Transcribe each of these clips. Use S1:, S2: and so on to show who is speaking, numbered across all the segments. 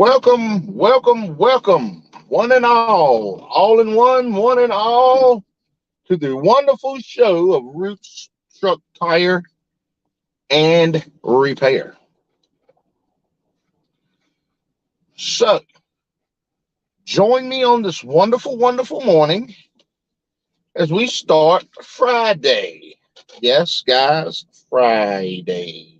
S1: Welcome, welcome, welcome, one and all in one and all, to the wonderful show of Roots Truck Tire and Repair. So, join me on this wonderful, wonderful morning as we start Friday. Yes, guys, Friday.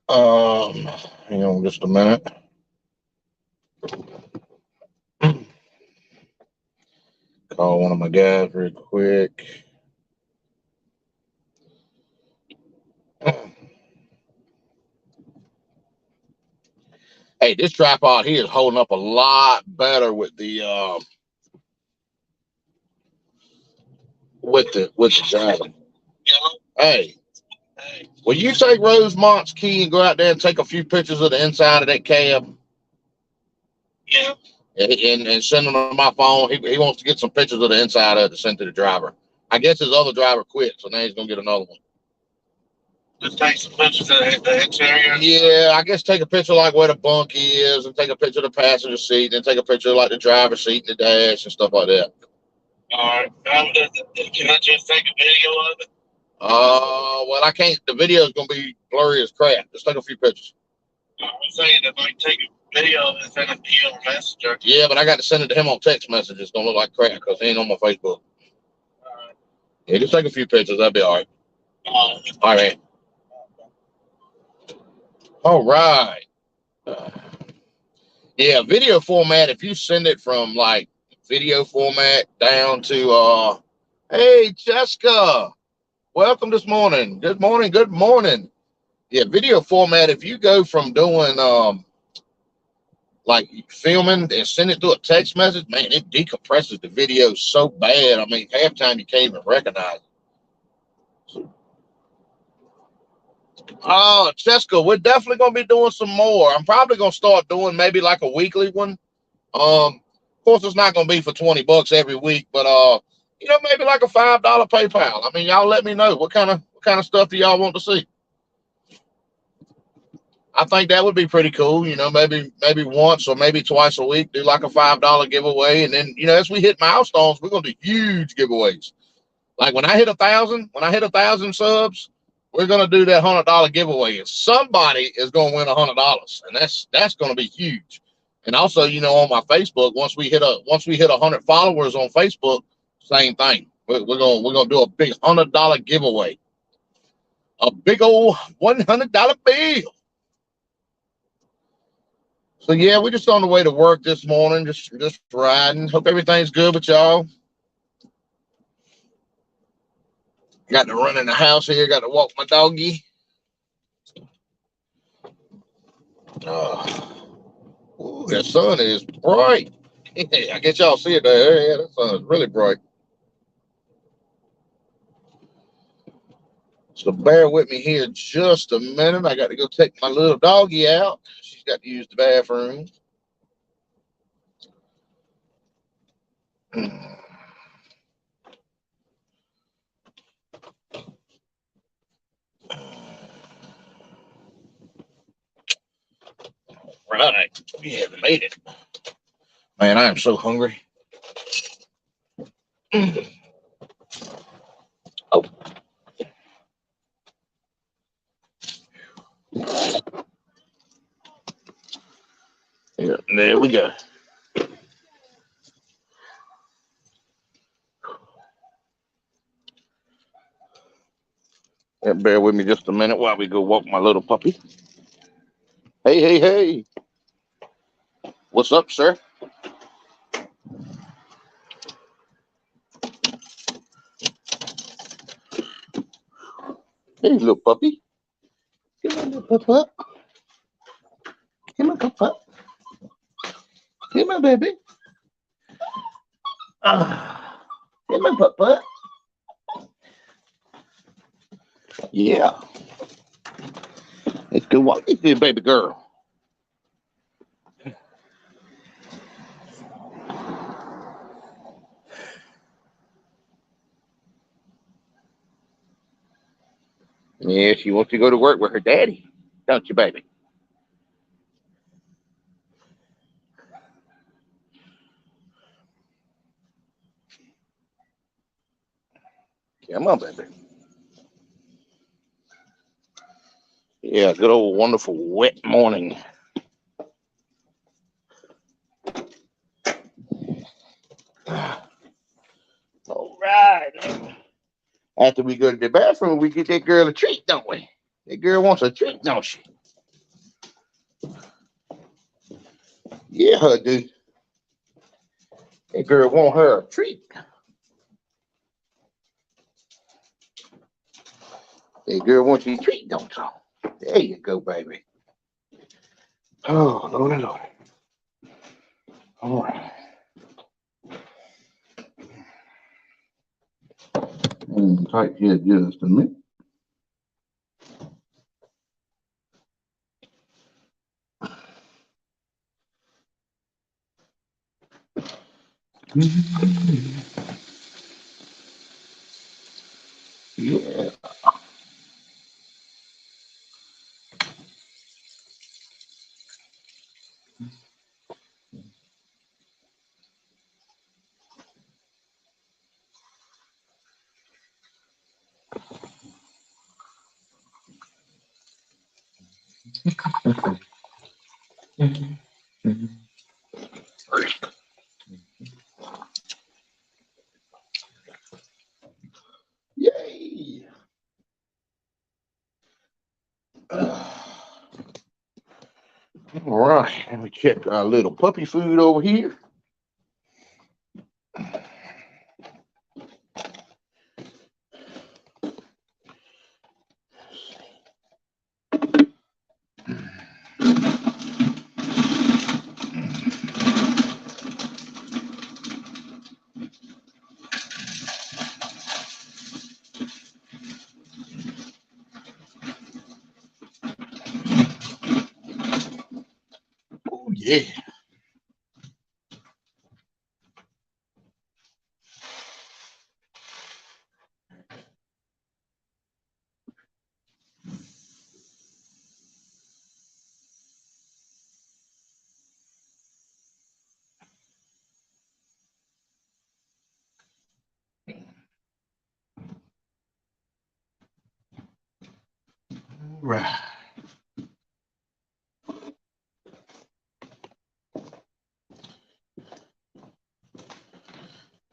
S1: Um, Hang on just a minute. Call one of my guys real quick. Hey, this tripod here is holding up a lot better with the driving. Hey, will you take Rosemont's key and go out there and take a few pictures of the inside of that cab? Yeah. And send them to my phone. He wants to get some pictures of the inside of it to send to the driver. I guess his other driver quit, so now he's gonna get another one. Just take some pictures of the interior. Yeah, I guess take a picture like where the bunk is, and take a picture of the passenger seat, and take a picture of like the driver's seat and the dash and stuff like that. All right. Can I just take a video of it? Well, I can't. The video is gonna be blurry as crap. Just take a few pictures. I'm saying if I take a video and send it to you on Messenger. Yeah, but I got to send it to him on text message. It's gonna look like crap because he ain't on my Facebook. All right. Yeah, just take a few pictures. That'll be all right. All right. All right. Yeah, video format. If you send it from like video format down to hey Jessica, welcome this morning. Good morning. Good morning. Yeah, video format. If you go from doing like filming and send it through a text message, man, it decompresses the video so bad. I mean, half time you can't even recognize it. Oh, Jessica, we're definitely gonna be doing some more. I'm probably gonna start doing maybe like a weekly one. Of course, it's not gonna be for $20 every week, but maybe like a $5 PayPal. I mean, y'all let me know what kind of stuff do y'all want to see. I think that would be pretty cool. Maybe once or maybe twice a week, do like a $5 giveaway, and then as we hit milestones, we're gonna do huge giveaways. Like when I hit 1,000 subs, we're gonna do that $100 giveaway, and somebody is gonna win $100, and that's gonna be huge. And also, on my Facebook, once we hit 100 followers on Facebook, same thing. We're gonna do a big $100 giveaway, a big old $100 bill. So yeah, we're just on the way to work this morning, just riding. Hope everything's good with y'all. Got to run in the house here. Got to walk my doggy. Ooh, that sun is bright. I guess y'all see it there. Yeah, that sun is really bright. So bear with me here just a minute. I got to go take my little doggy out. She's got to use the bathroom. Right. We have made it. Man, I am so hungry. Oh. Yeah, there we go. Yeah, bear with me just a minute while we go walk my little puppy. Hey, hey, hey. What's up, sir? Hey, little puppy. Come on, little pup. Come on, pup. Come on, baby. Come on, pup. Yeah. Let's go walk. Hey, there, baby girl. Yeah, she wants to go to work with her daddy, don't you, baby? Come on, baby. Yeah, good old wonderful wet morning. All right. After we go to the bathroom, we get that girl a treat, don't we? That girl wants a treat, don't she? Yeah, her dude. That girl want her a treat. That girl wants you a treat, don't you? There you go, baby. Oh, Lord, Lord. All right. Tight here just a minute. Yeah. Yay. All right. Let me check our little puppy food over here. Oh, yeah. All right.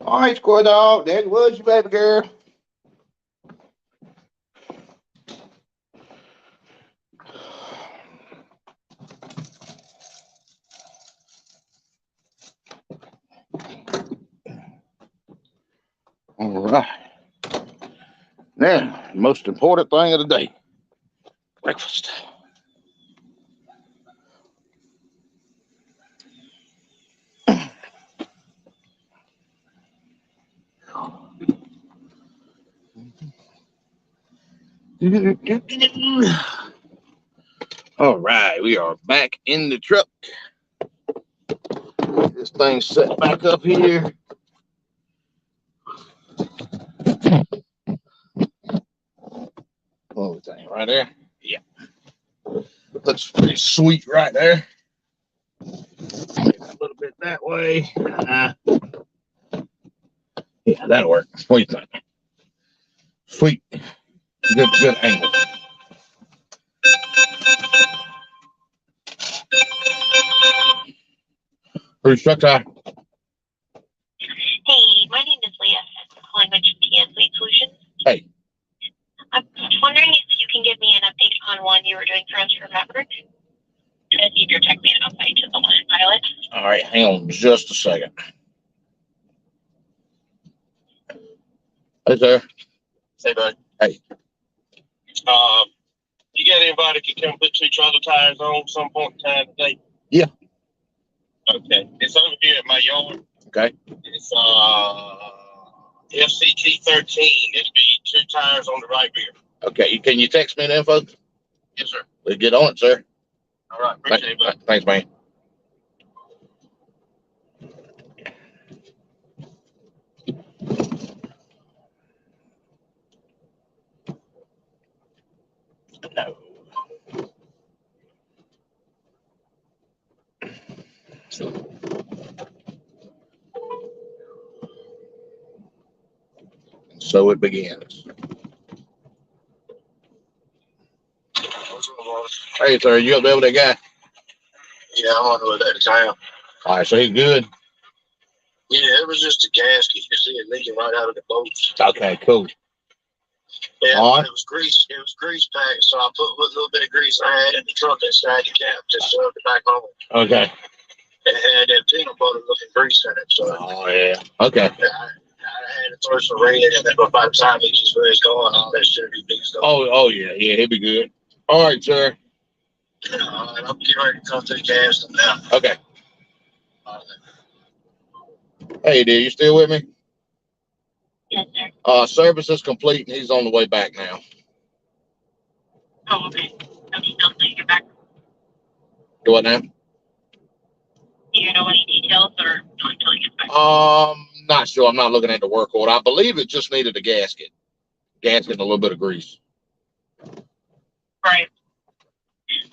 S1: All right, squad dog. That was you, baby girl. All right. Now, most important thing of the day, breakfast. All right, we are back in the truck. This thing's set back up here. Oh, thing right there. Yeah, looks pretty sweet right there. Maybe a little bit that way. Yeah, that'll work. What do you think? Sweet, good angle. Who's truck tire?
S2: Hey, my name is Leah. I'm calling with GTN Fleet Solutions.
S1: Hey.
S2: I'm wondering if you can give me an update on one you were doing for us for Maverick. And if your tech me an update to the one in pilot.
S1: All right, hang on just a second. Hey, sir.
S3: Hey, bud.
S1: Hey.
S3: You got anybody can come put 2 trundle tires on some point in time today?
S1: Yeah.
S3: Okay. It's over here at my yard.
S1: Okay.
S3: It's FCT 13. It'll be 2 tires on the right rear.
S1: Okay. Can you text me the info?
S3: Yes, sir.
S1: Let's get on it, sir.
S3: All right. Appreciate it, bud.
S1: Thanks, man. No. And so it begins. Hey, sir, you up there with that guy?
S3: Yeah, I'm on the way to town.
S1: All right, so he's good.
S3: Yeah, it was just a gasket. You see it leaking right out of the boat.
S1: Okay, cool.
S3: Yeah,
S1: All right.
S3: it was grease. It was grease packed, so I put a little bit of grease I had in the truck inside the cab, just shoved it back home.
S1: Okay.
S3: It had that peanut butter looking grease in it, so
S1: Oh yeah. Okay.
S3: I had to throw some red in it, but by the time it just where it's going, all that shit be mixed up.
S1: Oh yeah, he'll be good. All right, sir.
S3: All right, I'm getting ready to come to the gas now.
S1: Okay. Hey, dude, you still with me?
S2: Yes, sir.
S1: Service is complete, and he's on the way back now.
S2: Oh, okay. I'm still saying you're back.
S1: Do what now?
S2: Do you know any details or not until you get back?
S1: Not sure. I'm not looking at the work order. I believe it just needed a gasket. Gasket and a little bit of grease.
S2: Right.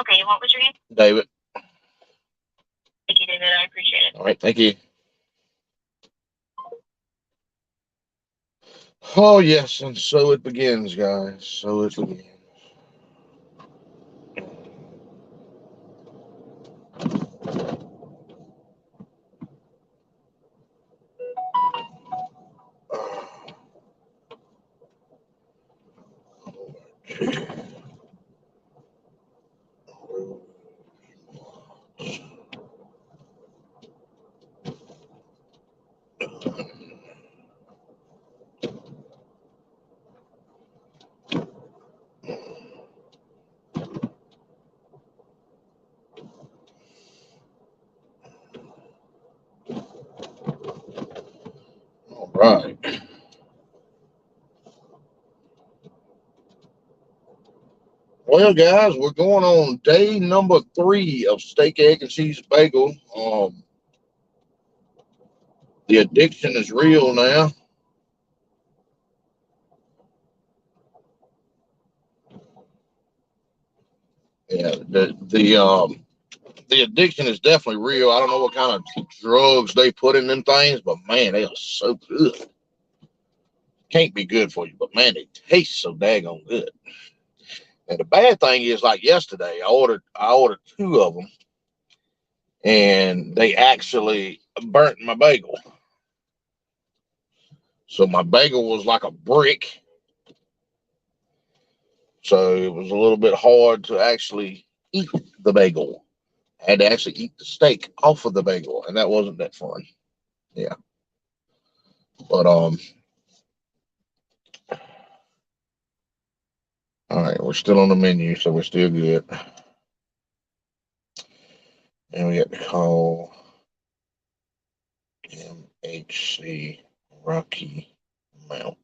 S2: Okay, what was your name?
S1: David.
S2: Thank you, David. I appreciate it.
S1: All right, thank you. Oh, yes, and so it begins, guys. So it begins. All right. Well, guys, we're going on day number 3 of steak, egg, and cheese bagel. The addiction is real now. Yeah, the addiction is definitely real. I don't know what kind of drugs they put in them things, but man, they are so good. Can't be good for you, but man, they taste so daggone good. And the bad thing is, like yesterday, I ordered 2 of them, and they actually burnt my bagel. So my bagel was like a brick. So it was a little bit hard to actually eat the bagel. I had to actually eat the steak off of the bagel, and that wasn't that fun. Yeah. But all right, we're still on the menu, so we're still good. And we have to call MHC Rocky Mount.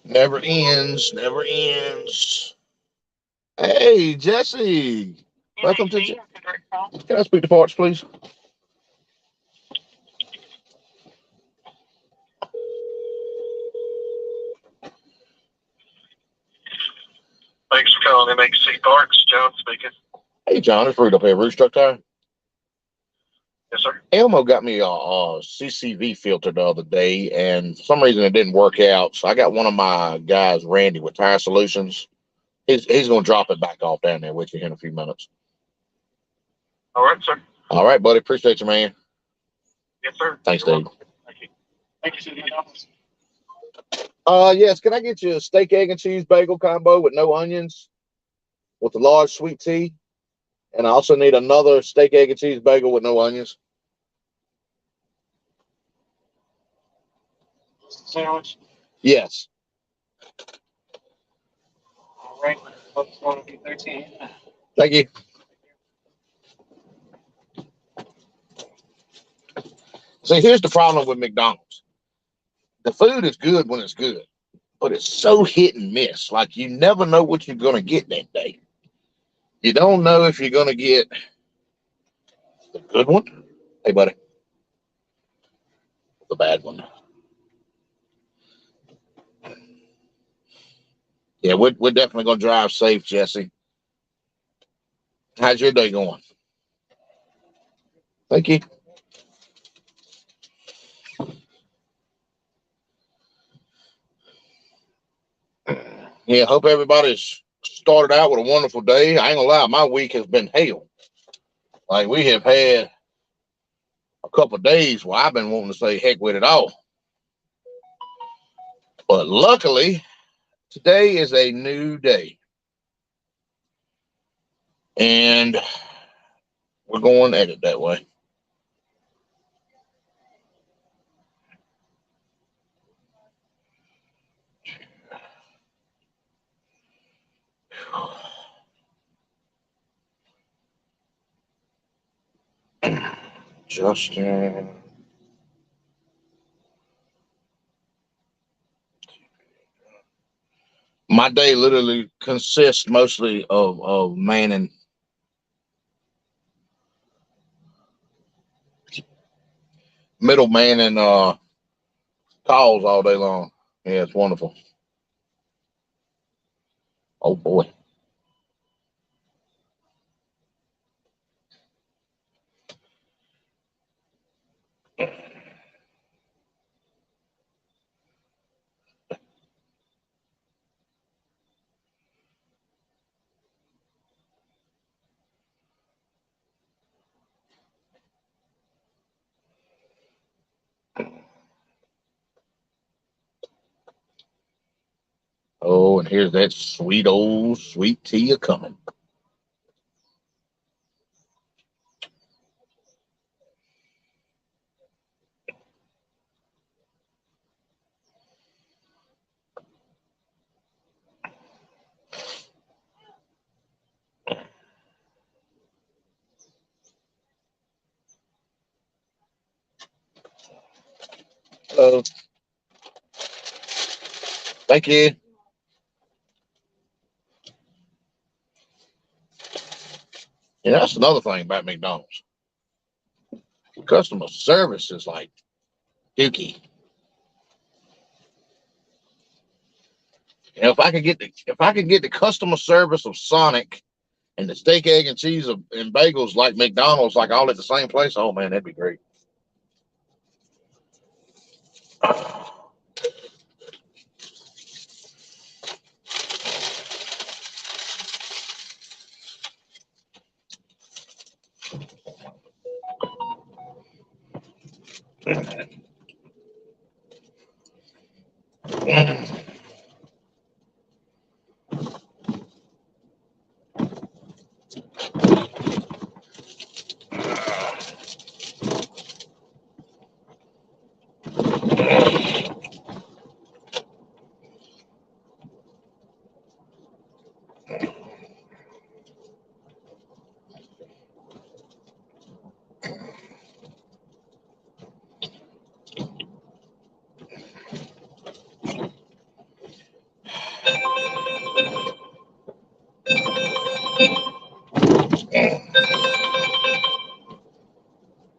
S1: Never ends, never ends. Hey, Jesse. Welcome to. Can I speak to parts, please?
S3: Thanks for calling MHC Parts. John speaking.
S1: Hey, John, it's Rude up here, Roost Truck Tire.
S3: Yes, sir.
S1: Elmo got me a CCV filter the other day, and for some reason it didn't work out. So I got one of my guys, Randy, with Tire Solutions. He's going to drop it back off down there with you in a few minutes.
S3: All right, sir.
S1: All right, buddy. Appreciate you, man.
S3: Yes, sir.
S1: Thanks, Dave.
S3: Thank you. Thank you, City Office.
S1: Yes. Can I get you a steak, egg, and cheese bagel combo with no onions, with a large sweet tea? And I also need another steak, egg, and cheese bagel with no onions.
S3: Sandwich.
S1: Yes.
S3: All right. That's going to be 13.
S1: Thank you. See, here's the problem with McDonald's. The food is good when it's good, but it's so hit and miss. Like, you never know what you're going to get that day. You don't know if you're going to get the good one. Hey, buddy. The bad one. Yeah, we're definitely gonna drive safe, Jesse. How's your day going? Thank you. Yeah, hope everybody's started out with a wonderful day. I ain't gonna lie, my week has been hell. Like we have had a couple of days where I've been wanting to say heck with it all. But luckily, today is a new day. And we're going at it that way. Justin. My day literally consists mostly of manning middleman and calls all day long. Yeah, it's wonderful. Oh boy. Oh, and here's that sweet old sweet tea a coming. Oh, thank you. Yeah, that's another thing about McDonald's. Customer service is like dookie. You know, if I could get the customer service of Sonic and the steak, egg, and cheese and bagels like McDonald's, like all at the same place, oh man, that'd be great.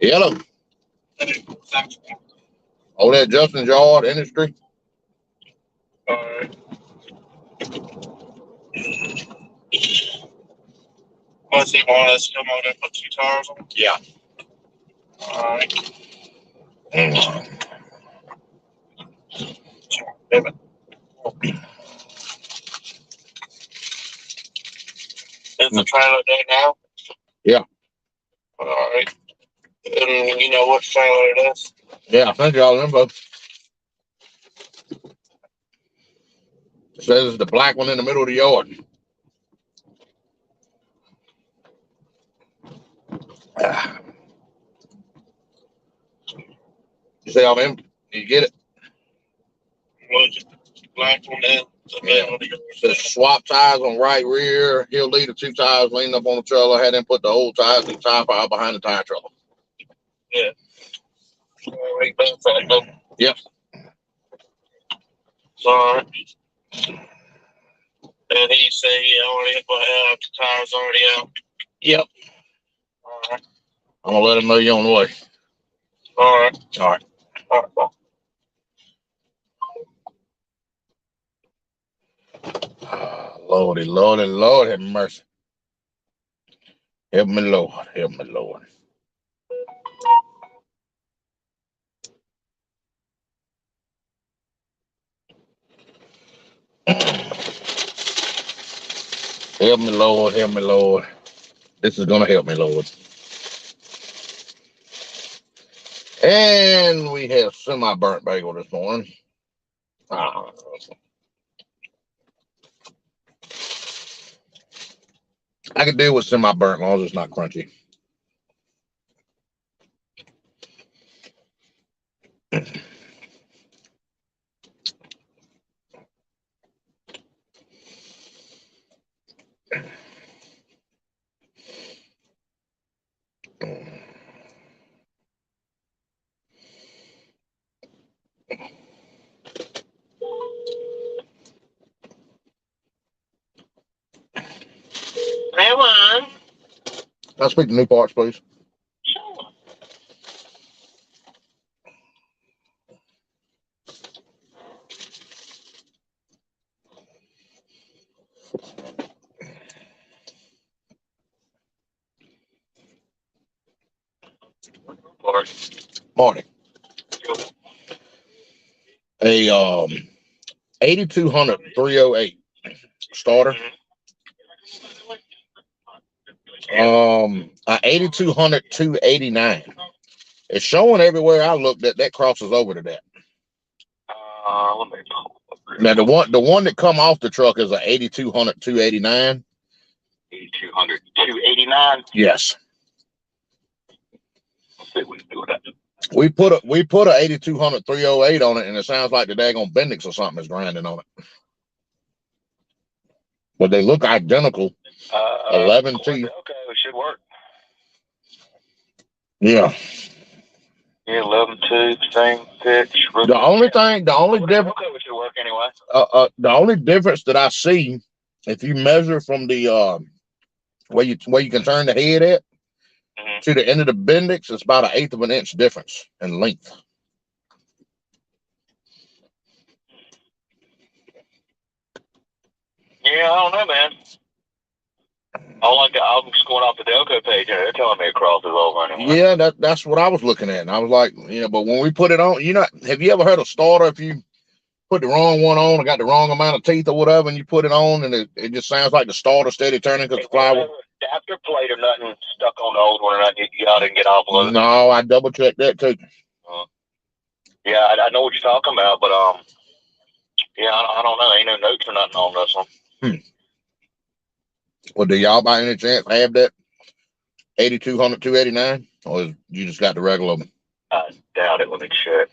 S1: Yellow. Oh, that Justin's Yard Industry.
S3: All right. Unless he want us to come over and put 2 tires on?
S1: Yeah.
S3: All right. Is the trailer there now?
S1: Yeah.
S3: All right. And you know what trailer it is?
S1: Yeah, I think y'all info. It says the black one in the middle of the yard. You see all them? You get it?
S3: Was it black one in the middle of the yard?
S1: It says swap tires on right rear. He'll leave the 2 tires leaning up on the trailer. Had them put the old tires in the tire pile behind the tire trailer.
S3: Yeah.
S1: Yep.
S3: Sorry. And he said he already put the tires already out.
S1: Yep.
S3: All right.
S1: I'm gonna let him know you're on the way.
S3: All right.
S1: All right.
S3: All right. Bye.
S1: Lordy, Lordy, Lord, have mercy. Help me, Lord. Help me, Lord. Help me, Lord. Help me, Lord. This is going to help me, Lord. And we have semi-burnt bagel this morning. I can deal with semi-burnt as long as it's not crunchy.
S2: Come on.
S1: Can I speak to New Parts, please?
S2: Sure.
S1: Morning. A 8200 308 starter. A 8200 289. It's showing everywhere I look that crosses over to that.
S3: Let me pull up.
S1: Now the one that come off the truck is a 8200 289.
S3: 8200 289.
S1: Yes.
S3: Let's see what we can do with that.
S1: We put a 8200 308 on it, and it sounds like the daggone Bendix or something is grinding on it. But they look identical. 11 T.
S3: Okay, it should work.
S1: Yeah.
S3: Yeah, 11-2, same pitch.
S1: The only difference.
S3: Okay, it should work anyway.
S1: The only difference that I see, if you measure from the where you can turn the head at to the end of the Bendix, it's about 1/8 of an inch difference in length.
S3: Yeah, I don't know, man. I'm just going off the Delco page, and they're telling me it crosses over anyway.
S1: Yeah, that's what I was looking at. And I was like, but when we put it on, have you ever heard of starter if you put the wrong one on or got the wrong amount of teeth or whatever, and you put it on and it just sounds like the starter steady turning because the plywood.
S3: Adapter plate or nothing stuck on the old one, and you got to get off of it.
S1: No, I double checked that too.
S3: Yeah, I know what you're talking about, but yeah, I don't know. Ain't no notes or nothing on this one.
S1: Well, do y'all by any chance have that 8200 289, or you just got the regular one?
S3: I doubt it. Let me check.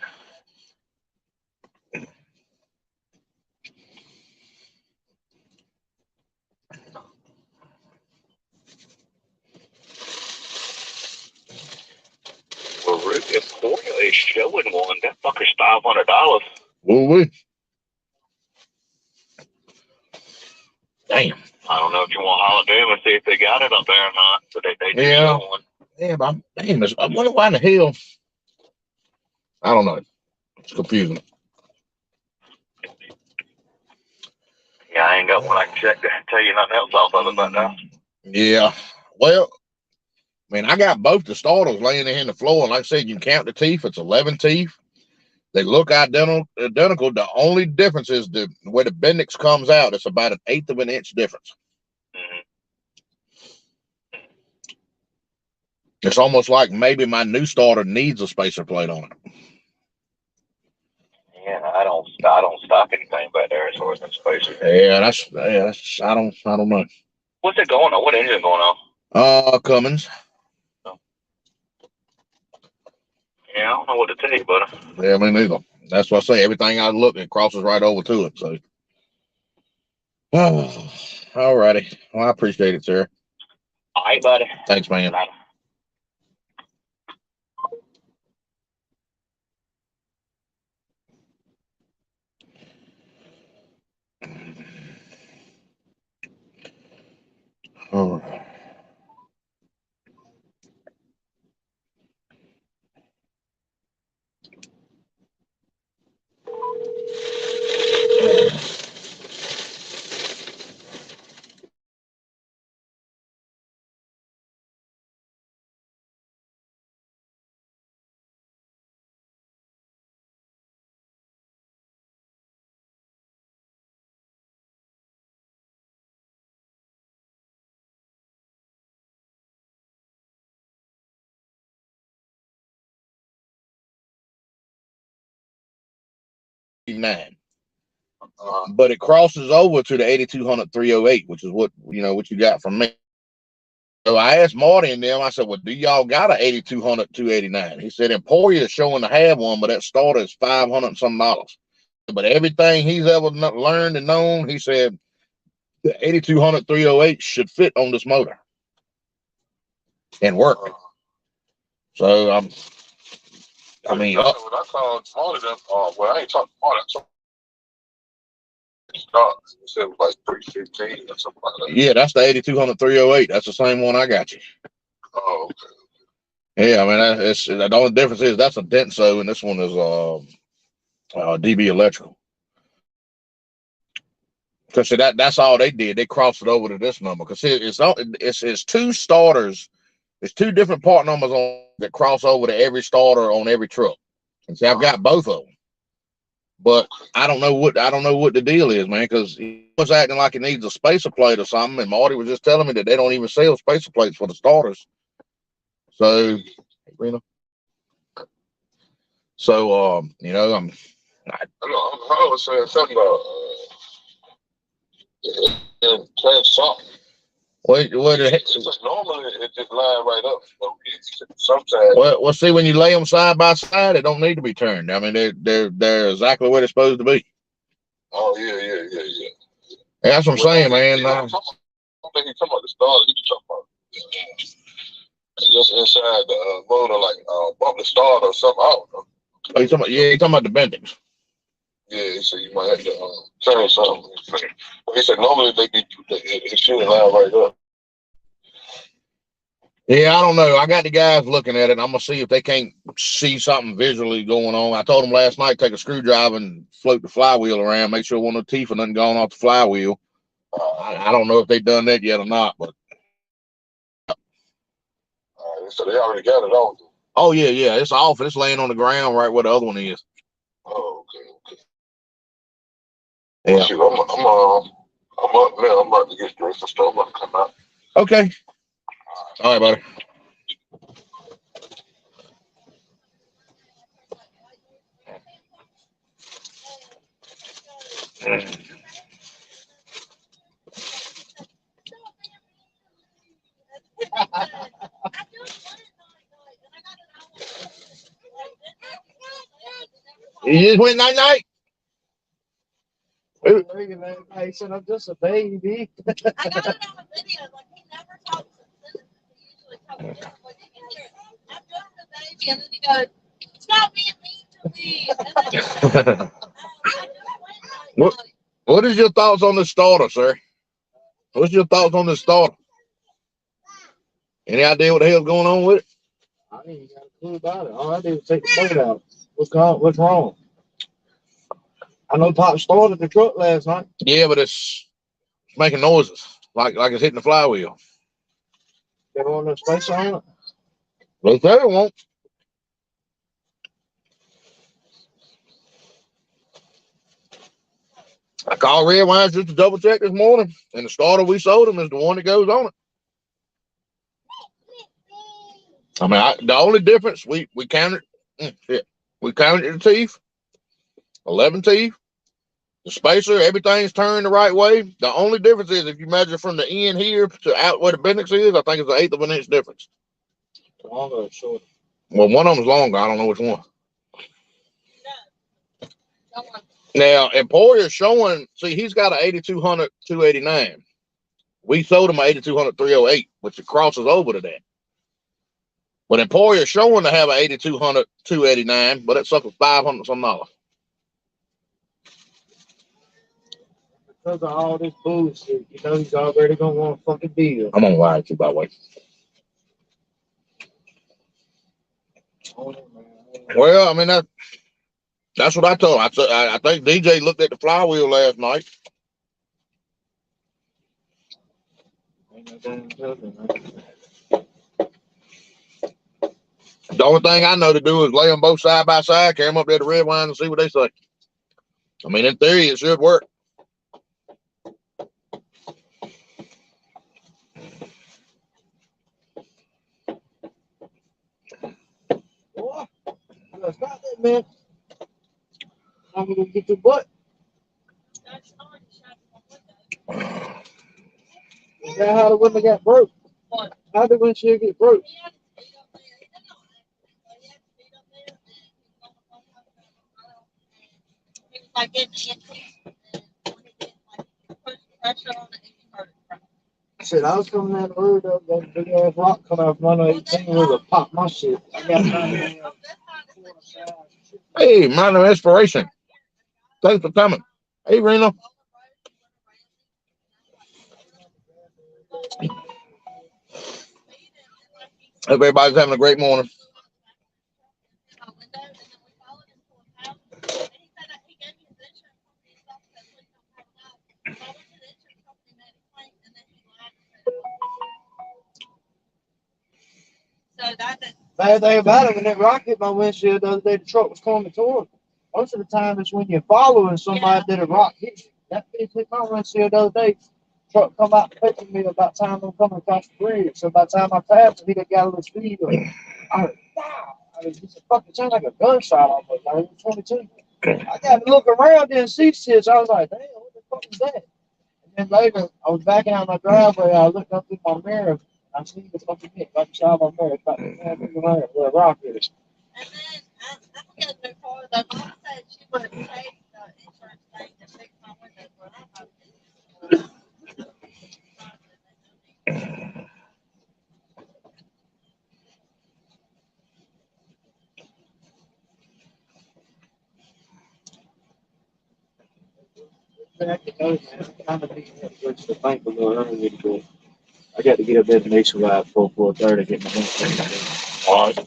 S3: Well, Emporia is showing one. That fucker's $500.
S1: Woo-wee. Damn.
S3: I don't know if you want to holler at them and see if they got it up there or not, but they do
S1: Yeah.
S3: show one.
S1: Yeah, but I wonder why in the hell. I don't know. It's confusing.
S3: Yeah, I ain't got one I can check to tell you nothing else off of it right now.
S1: Yeah. Well, I got both the starters laying there in the floor, and like I said, you can count the teeth. It's 11 teeth. They look identical. The only difference is where the Bendix comes out. It's about 1/8 of an inch difference. It's almost like maybe my new starter needs a spacer plate on it.
S3: Yeah, I don't stock anything back there as far as them spacers.
S1: Yeah, that's I don't know.
S3: What's it going on? What engine going on?
S1: Cummins.
S3: Yeah, I don't know what to tell you, buddy.
S1: Yeah, me neither. That's what I say. Everything I look, it crosses right over to it. So, all righty. Well, I appreciate it, sir.
S3: All right, buddy.
S1: Thanks, man.
S3: Bye.
S1: All right. 9. But it crosses over to the 8200 308, which is what you got from me. So I asked Marty and them, I said, well, do y'all got an 8200 289? He said Emporia is showing to have one, but that starter is $500 and some. But everything he's ever learned and known, he said the 8200 308 should fit on this motor and work. So I mean,
S3: when I called Marty, well, I ain't talking to Marty. It was like 315 or something like that.
S1: Yeah, that's the 8200 308. That's the same one I got you.
S3: Oh, okay.
S1: Yeah, I mean, the only difference is that's a Denso and this one is DB Electrical. Because that's all they did. They crossed it over to this number because it's two starters. There's two different part numbers that cross over to every starter on every truck. And see, I've got both of them. But I don't know what the deal is, man, because he was acting like it needs a spacer plate or something, and Marty was just telling me that they don't even sell spacer plates for the starters. So, I
S3: was saying something about something.
S1: What
S3: it's just normally it just line right up. Sometimes.
S1: Well, see, when you lay them side by side, it don't need to be turned. I mean, they're exactly where they're supposed to be.
S3: Oh yeah.
S1: That's what I'm saying, man.
S3: I don't think he's talking about the starter. He's talking about just inside the motor, like bump the starter or something out.
S1: Oh, he's talking about the bendings.
S3: Yeah, so you might have to turn something. He said normally it should line right up.
S1: Yeah, I don't know. I got the guys looking at it. I'm gonna see if they can't see something visually going on. I told them last night, take a screwdriver and float the flywheel around, make sure one of the teeth or nothing gone off the flywheel. I don't know if they've done that yet or not, but
S3: so they already got it on.
S1: Oh yeah, it's off. It's laying on the ground right where the other one is.
S3: Oh, okay.
S1: Yeah.
S3: Shoot, I'm up now. I'm about to get dressed and stuff. I'm about to come out.
S1: Okay. All right, buddy. You just went night-night?
S4: I said, I'm just a baby.
S2: I got it on a video. Like, he never talks. He usually talks differently. I'm doing the baby, and then he goes, stop being mean to me.
S1: What is your thoughts on the starter, sir? What's your thoughts on the starter? Any idea what the hell's going on with it?
S4: I ain't got a clue about it. All I did was take the boat out. What's wrong? I know Pop started the truck last night.
S1: Yeah, but it's making noises like it's hitting the flywheel.
S4: They don't want no space on it.
S1: They say it won't. I called Red Wines just to double check this morning, and the starter we sold them is the one that goes on it. I mean, the only difference we counted, we counted the teeth, 11 teeth, the spacer, everything's turned the right way. The only difference is if you measure from the end here to out where the bendix is, I think it's an 1/8 of an inch difference.
S4: Longer or shorter?
S1: Well, one of them's longer. I don't know which one. Now, Emporia showing, see, he's got an 8200 289. We sold him an 8200 308, which it crosses over to that. But Emporia showing to have an 8200 289, but it suckers $500 some.
S4: Because of all this bullshit, you know he's already gonna want a fucking deal.
S1: I'm gonna lie to you, by the way. Well, I mean that's what I told him. I think DJ looked at the flywheel last night. The only thing I know to do is lay them both side by side, carry them up there to Red Wine and see what they say. I mean, in theory, it should work.
S4: Boy, stop that, man. I'm gonna get your butt. Is that how the window got broke? How did the windshield get broke?
S2: Like getting antique, and when he did like push pressure on it, he hurt it.
S4: Shit, I was coming down the road, that big ass rock coming off 118 was a pop my shit. I got time.
S1: Hey, minor inspiration. Thanks for coming. Hey, Reno. Hope everybody's having a great morning.
S4: Bad thing about it, when that rock hit my windshield the other day, the truck was coming toward me. Most of the time, it's when you're following somebody that a rock hits you. That bitch hit my windshield the other day. Truck come out catching me about the time I'm coming across the bridge. So by the time I passed him, he done got a little speed. I heard, wow. I mean, it's a fucking sound like a gunshot almost. I was 22. I got to look around and see shit. So I was like, damn, what the fuck is that? And then later, I was backing out my driveway. I looked up through my mirror. I seen the fucking hit right beside my mirror. About the man through the mirror where a rock hit.
S2: And then I forget the car. The mom said she would have paid the insurance thing to fix my windows, but I thought
S4: I got to get up there to Nationwide 4:30 get my next.
S1: All right.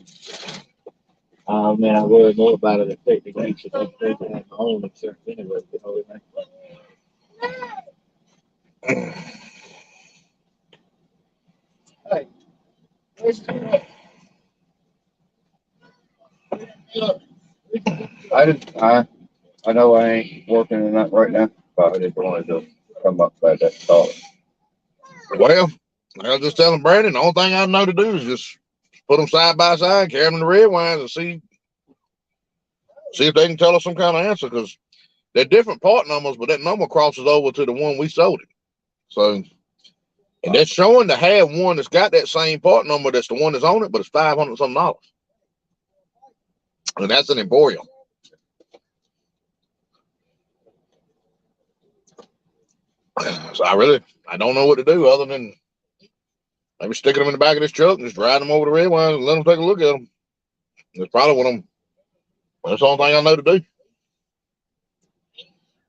S4: Oh man, I worry more about it affecting me because I'm supposed to have my own insurance anyway. You know what I mean? Hey,
S5: I know I ain't working in that right now, but I just wanted to come up about that thought.
S1: Well, I was just telling Brandon, the only thing I know to do is just put them side by side, carry them in the red wines, and see if they can tell us some kind of answer, because they're different part numbers, but that number crosses over to the one we sold it. So, and that's showing to have one that's got that same part number that's the one that's on it, but it's $500 something. And that's an Emporium. So I don't know what to do other than maybe sticking them in the back of this truck and just ride them over the red wines and let them take a look at them. That's probably that's the only thing I know to do.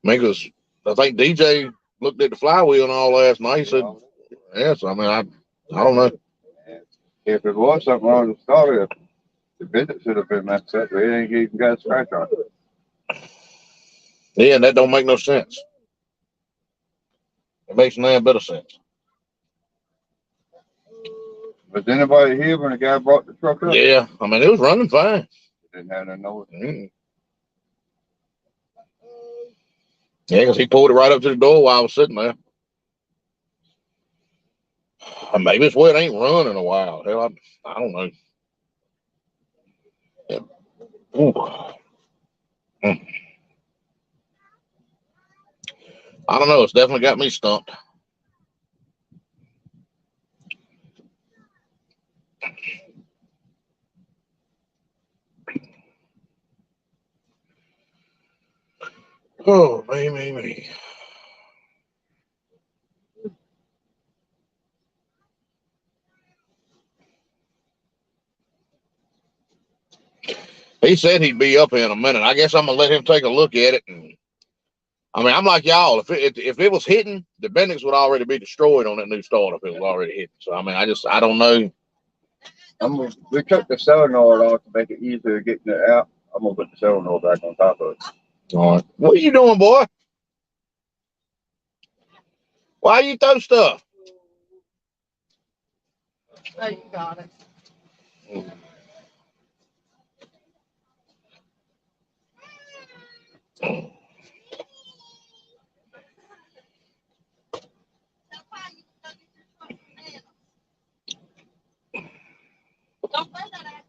S1: Because I think DJ looked at the flywheel and all last night. He said, yes, I mean, I don't know.
S5: If it was something wrong with the starter, the business should have been messed up, but it ain't even got a scratch on it.
S1: Yeah, and that don't make no sense. It makes no bit of sense.
S5: Was anybody here when the guy brought the truck up?
S1: Yeah, I mean, it was running fine.
S5: Didn't have no noise.
S1: Yeah, because he pulled it right up to the door while I was sitting there. Maybe it's where it ain't run in a while. Hell, I don't know. Yeah. I don't know. It's definitely got me stumped. Oh, me. He said he'd be up in a minute. I guess I'm gonna let him take a look at it. And I mean, I'm like y'all. If it was hitting, the Bendix would already be destroyed on that new start if it was already hitting. So I mean, I don't know.
S5: We took the solenoid off to make it easier getting it out. I'm gonna put the solenoid back on top of it.
S1: All right. What are you doing, boy? Why you throw stuff?
S2: oh, you got it. Don't say that.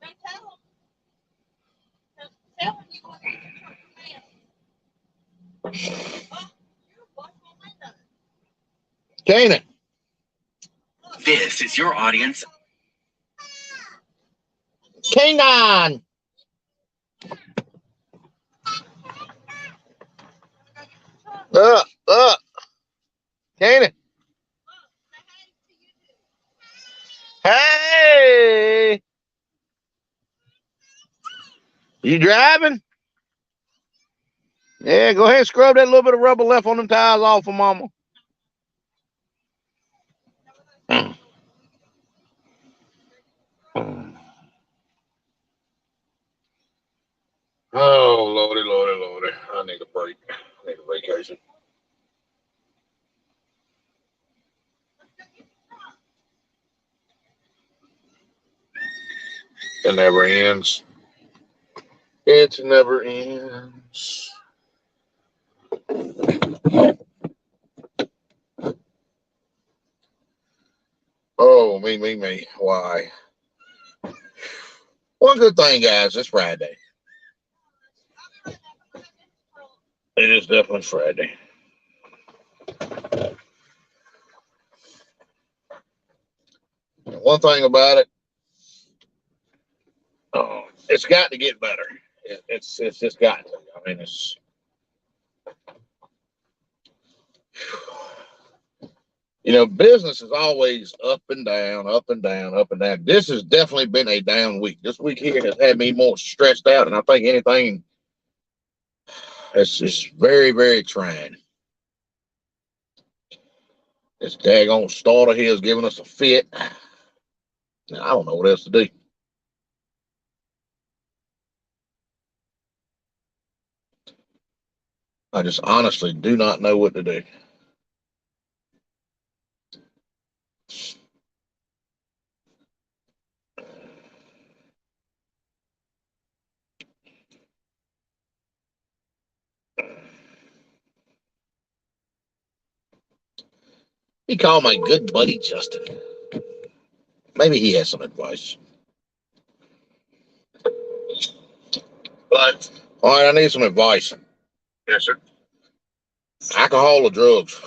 S2: Don't tell him. Tell him you want to get your truck from
S1: Canaan.
S6: This is your audience.
S1: Canaan. Up. Canaan. Hey. You driving? Yeah, go ahead and scrub that little bit of rubber left on them tires off for mama. Oh, Lordy. I need a break. I need a vacation. It never ends. It never ends. Oh, me. Why? One good thing, guys, it's Friday. It is definitely Friday. One thing about it, it's got to get better. It's just got to. I mean, it's. You know, business is always up and down. This has definitely been a down week. This week here has had me more stressed out, and I think anything. It's just very, very trying. This daggone starter here is giving us a fit. I don't know what else to do. I just honestly do not know what to do. He called my good buddy Justin. Maybe he has some advice. But all right, I need some advice. Yes, sir. Alcohol or drugs?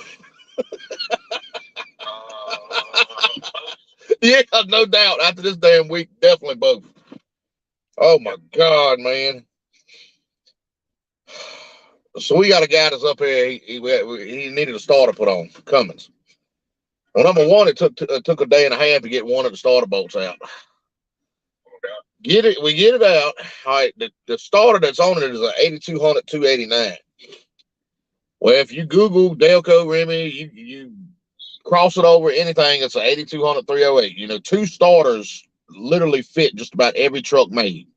S1: Yeah, no doubt. After this damn week, definitely both. Oh my God, man. So we got a guy that's up here. He needed a starter put on for Cummins. Well, number one, it took a day and a half to get one of the starter bolts out. We get it out. All right, the starter that's on it is an 8200 289. Well, if you Google Delco Remy, you cross it over anything, it's an 8200 308. You know, two starters literally fit just about every truck made.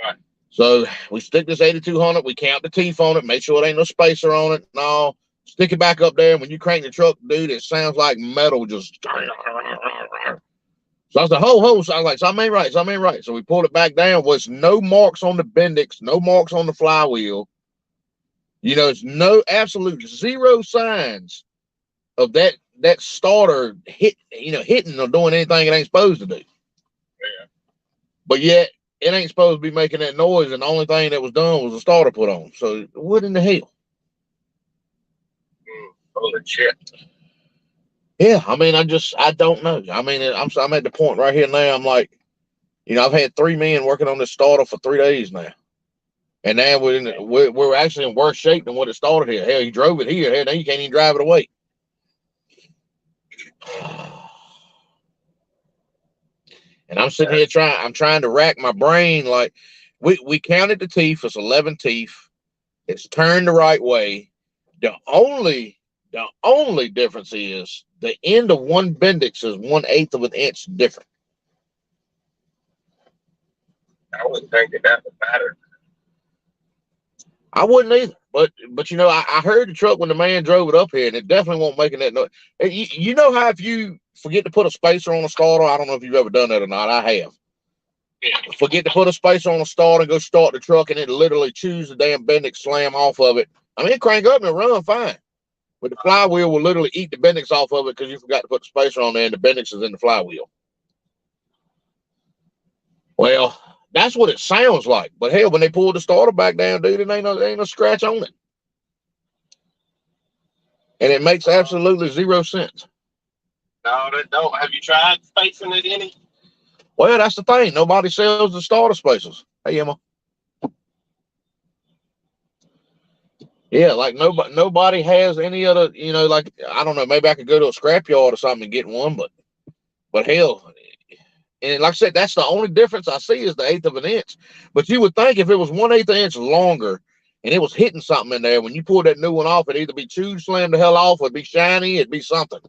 S1: Right. So we stick this 8200, we count the teeth on it, make sure it ain't no spacer on it, and all. Stick it back up there, and when you crank the truck, dude, it sounds like metal just. So I said, ho. So I was like, something ain't right. So we pulled it back down. Was no marks on the Bendix, no marks on the flywheel. You know, it's no absolute zero signs of that starter hitting or doing anything it ain't supposed to do. Yeah. But yet it ain't supposed to be making that noise, and the only thing that was done was a starter put on. So what in the hell? Holy shit. Yeah, I mean, I don't know. I mean, I'm at the point right here now. I'm like, I've had 3 men working on this starter for 3 days now, and now we're actually in worse shape than what it started here. Hell, you drove it here. Hell, now you can't even drive it away. And I'm sitting here trying to rack my brain. Like, we counted the teeth. It's 11 teeth. It's turned the right way. The only difference is the end of one Bendix is 1/8 of an inch different. I wouldn't think that would matter. I wouldn't either. But I heard the truck when the man drove it up here, and it definitely won't making that noise. You know how if you forget to put a spacer on a starter, I don't know if you've ever done that or not. I have. Yeah. Forget to put a spacer on a starter and go start the truck, and it literally chews the damn Bendix slam off of it. I mean, it crank up and it run fine. But the flywheel will literally eat the Bendix off of it because you forgot to put the spacer on there, and the Bendix is in the flywheel. Well, that's what it sounds like. But hell, when they pulled the starter back down, dude, there ain't no scratch on it. and it makes absolutely 0 sense.
S7: No, that don't. Have you tried spacing it any?
S1: Well, that's the thing. Nobody sells the starter spacers. Hey, Emma. Yeah, like nobody has any other, like, I don't know, maybe I could go to a scrapyard or something and get one, but hell, and like I said, that's the only difference I see is the 1/8 of an inch. But you would think if it was 1/8 of an inch longer and it was hitting something in there, when you pull that new one off, it'd either be chewed, slammed the hell off, or it'd be shiny, it'd be something.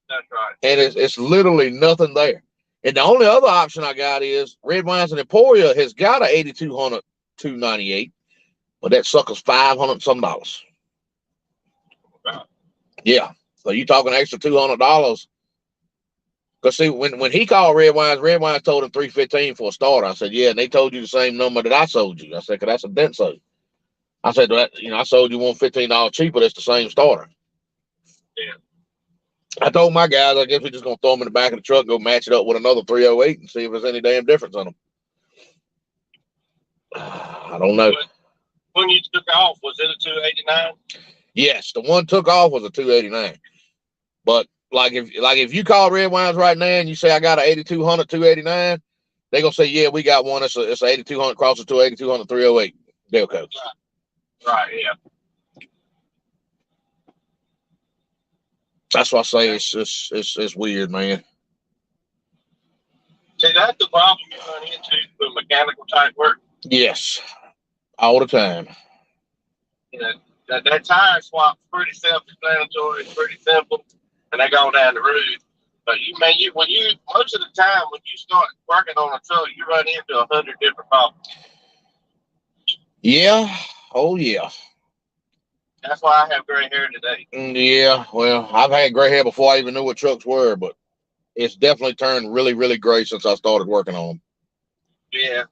S7: That's right.
S1: And it's literally nothing there. And the only other option I got is Red Wines and Emporia has got a 8200 298. But that sucker's $500 some.
S7: Wow.
S1: Yeah. So you talking extra $200. Because see, when he called Red Wines told him $315 for a starter. I said, yeah, and they told you the same number that I sold you. I said, because that's a Denso. I said, I sold you one $15 cheaper. That's the same starter.
S7: Yeah.
S1: I told my guys, I guess we're just gonna throw them in the back of the truck, go match it up with another 308 and see if there's any damn difference on them. I don't know.
S7: When you took off, was it a 289?
S1: Yes, the one took off was a 289. But like if you call Red Wines right now and you say I got an 8200 289, they're gonna say, yeah, we got one. It's a 8200 crosses to 8200 308 Delco.
S7: Right, yeah.
S1: That's why I say it's weird, man.
S7: See, that's the problem you run into with mechanical type work.
S1: Yes, all the time.
S7: You know, that tire swap's pretty self-explanatory, it's pretty simple, and they go down the road. But most of the time when you start working on a truck, you run into 100 different problems.
S1: Yeah. Oh yeah.
S7: That's why I have gray hair today.
S1: Yeah. Well, I've had gray hair before I even knew what trucks were, but it's definitely turned really, really gray since I started working on them.
S7: Yeah.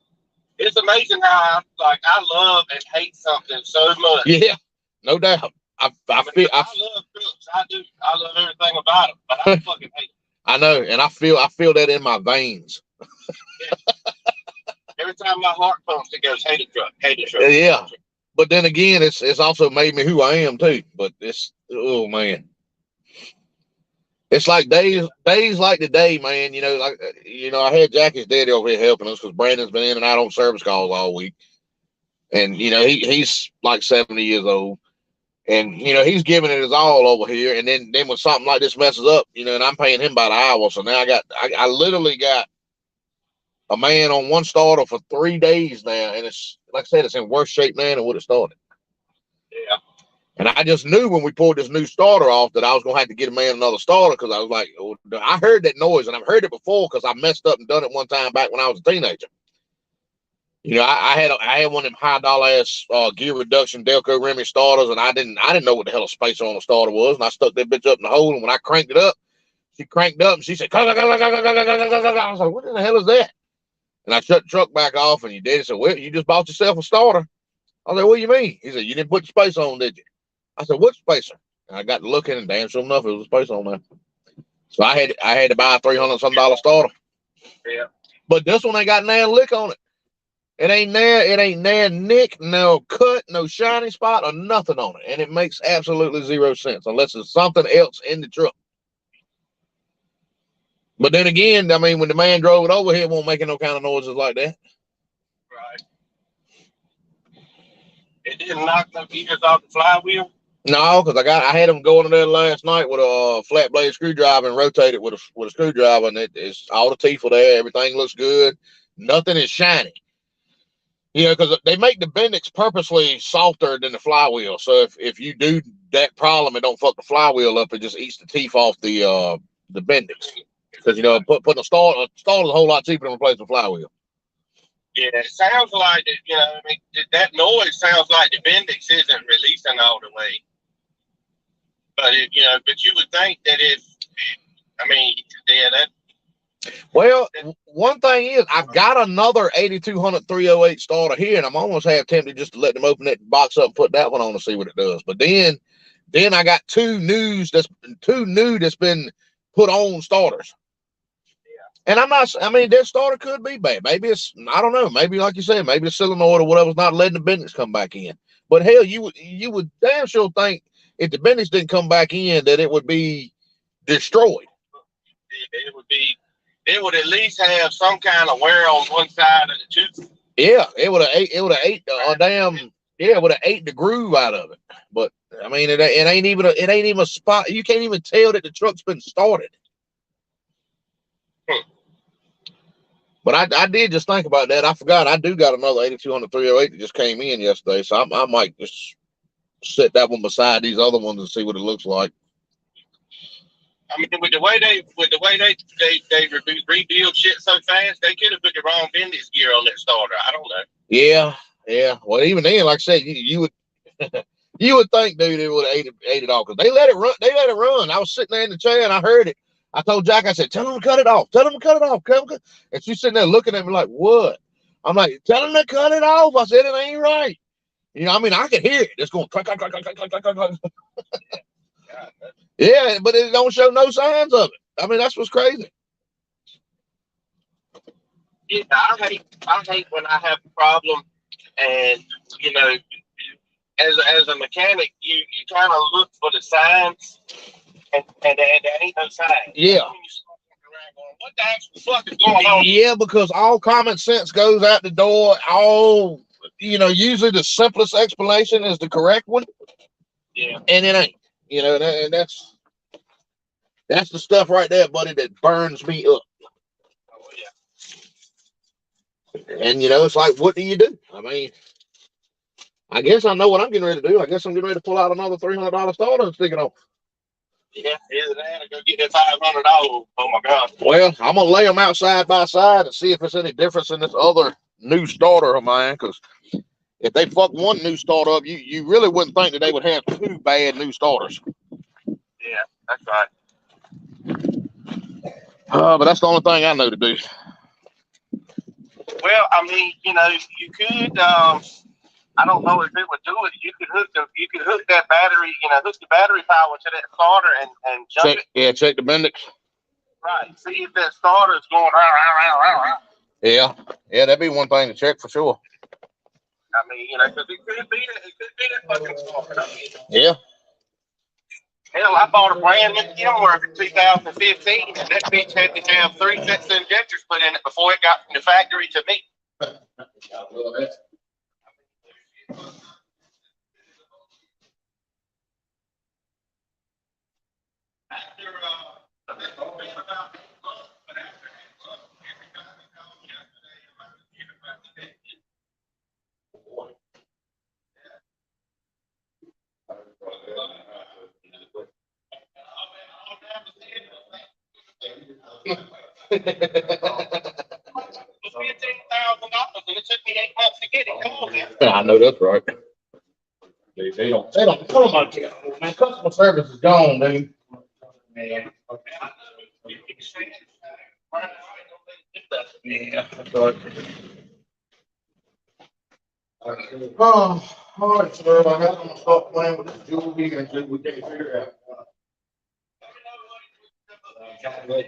S7: It's amazing how I love and hate something so much.
S1: Yeah, no doubt. I love
S7: trucks. I do. I love everything about them, but I fucking hate them.
S1: I know, and I feel that in my veins.
S7: Yeah. Every time my heart pumps, it goes, hate a truck.
S1: Yeah, but then again, it's also made me who I am too. But oh man, it's like days like today, man. I had Jackie's daddy over here helping us because Brandon's been in and out on service calls all week, and he's like 70 years old, and he's giving it his all over here. And then when something like this messes up, and I'm paying him by the hour, so now I literally got a man on one starter for 3 days now, and it's like I said, it's in worse shape now than what it started.
S7: Yeah.
S1: And I just knew when we pulled this new starter off that I was gonna have to get a man another starter because I was like, I heard that noise, and I've heard it before because I messed up and done it one time back when I was a teenager. I had one of them high dollar ass gear reduction Delco Remy starters, and I didn't know what the hell a spacer on a starter was, and I stuck that bitch up in the hole, and when I cranked it up, she cranked up and she said, I was like, what the hell is that? And I shut the truck back off, and your daddy said, well, you just bought yourself a starter. I was like, what do you mean? He said, you didn't put the spacer on, did you? I said, what spacer? And I got to looking, and damn sure enough, it was a spacer on there. So I had to buy a $300 some starter.
S7: Yeah.
S1: But this one ain't got no lick on it. It ain't there nick, no cut, no shiny spot, or nothing on it. And it makes absolutely 0 sense unless there's something else in the truck. But then again, I mean, when the man drove it over here, it won't make no kind of noises like that.
S7: Right. It didn't knock no gears off the flywheel?
S1: No, because I had him go into there last night with a flat blade screwdriver and rotate it with a screwdriver, and it's all the teeth are there. Everything looks good. Nothing is shiny. Because they make the Bendix purposely softer than the flywheel. So if you do that problem, it don't fuck the flywheel up. It just eats the teeth off the Bendix. Because putting a starter is a whole lot cheaper than replacing a flywheel.
S7: Yeah, it sounds like that noise sounds like the Bendix isn't releasing all the way. But but you would think that
S1: Well, one thing is, I've got another 8200 308 starter here, and I'm almost half tempted just to let them open that box up and put that one on to see what it does. But then I got two new that's been put on starters. And that starter could be bad. Maybe I don't know. Maybe like you said, maybe the solenoid or whatever's not letting the Bendix come back in. But hell, you would damn sure think if the Bendix didn't come back in, that it would be destroyed.
S7: It would at least have some kind of wear on one side of the tooth.
S1: Yeah, it would have ate it would have ate the groove out of it. But I mean, it ain't even a spot. You can't even tell that the truck's been started. But I did just think about that. I forgot I do got another 8200 308 that just came in yesterday, so I might just set that one beside these other ones and see what it looks like.
S7: I mean, with the way they rebuild shit so fast, they could have put the wrong Bendix gear on that starter. I don't know.
S1: Yeah. Well, even then, like I said, you would you would think, dude, it would have ate it off because they let it run. I was sitting there in the chair and I heard it. I told Jack, I said, tell them to cut it off. Tell them to cut it off. And she's sitting there looking at me like, what? I'm like, tell them to cut it off. I said, it ain't right. You know, I mean, I could hear it. It's going clack, clack, clack, clack, clack, clack, clack. Yeah, but it don't show no signs of it. I mean, that's what's crazy.
S7: Yeah, I hate when I have a problem, and you know, as a mechanic, you kind of look for the signs, and there ain't no signs.
S1: Yeah.
S7: What the actual fuck is going on?
S1: Yeah, because all common sense goes out the door. All, you know, usually the simplest explanation is the correct one.
S7: Yeah.
S1: And it ain't. You know, and that's the stuff right there, buddy, that burns me up.
S7: Oh, yeah.
S1: And, you know, it's like, what do you do? I mean, I guess I know what I'm getting ready to do. I guess I'm getting ready to pull out another $300 starter and stick it on.
S7: Yeah, either that or go get that $500. Oh, my God.
S1: Well, I'm going to lay them out side by side and see if there's any difference in this other new starter of mine, because if they fuck one new starter up, you really wouldn't think that they would have two bad new starters.
S7: Yeah, that's right.
S1: But that's the only thing I know to do.
S7: Well, I mean, you know, you could. I don't know if it would do it. You could hook that battery. You know, hook the battery power to that starter and jump
S1: check,
S7: it.
S1: Yeah, check the Bendix.
S7: Right. See if that starter is going round.
S1: Yeah, that'd be one thing to check for sure.
S7: I mean, you know, because it could be that fucking starter. I mean,
S1: yeah.
S7: Hell, I bought a brand new Kenworth in 2015, and that bitch had to have 3 sets of injectors put in it before it got from the factory to me. $15,000, and it took me 8 months to get it.
S1: I know that's right. They don't put them on here. Man, customer service is gone, dude. Man. Yeah, that's right. Oh, all right, sir. I got to start playing with this jewelry and see what we can't figure out. Yeah, I don't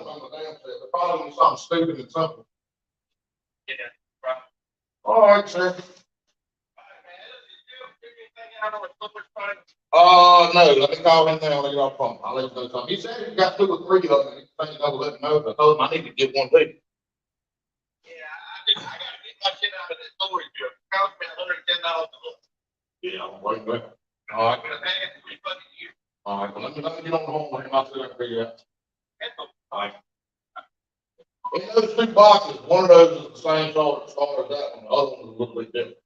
S1: know the damn thing. The problem is something stupid and simple.
S7: Yeah, right.
S1: All right, sir. No, let me call him now. Let you off phone. I'll let you know something. He said he got 2 or 3 of them. He thinks I will let him know. I told him I need to get one too.
S7: Yeah, I gotta get my shit out of this storage truck. It cost me $110 a month.
S1: Yeah, I'm waiting with him. All right.
S7: But I've had it 3 fucking years.
S1: All right. Well, let me get on the home with him. I'll see what I can figure out. All right. In those 2 boxes, one of those is the same starter as that one. The other one is a little bit different.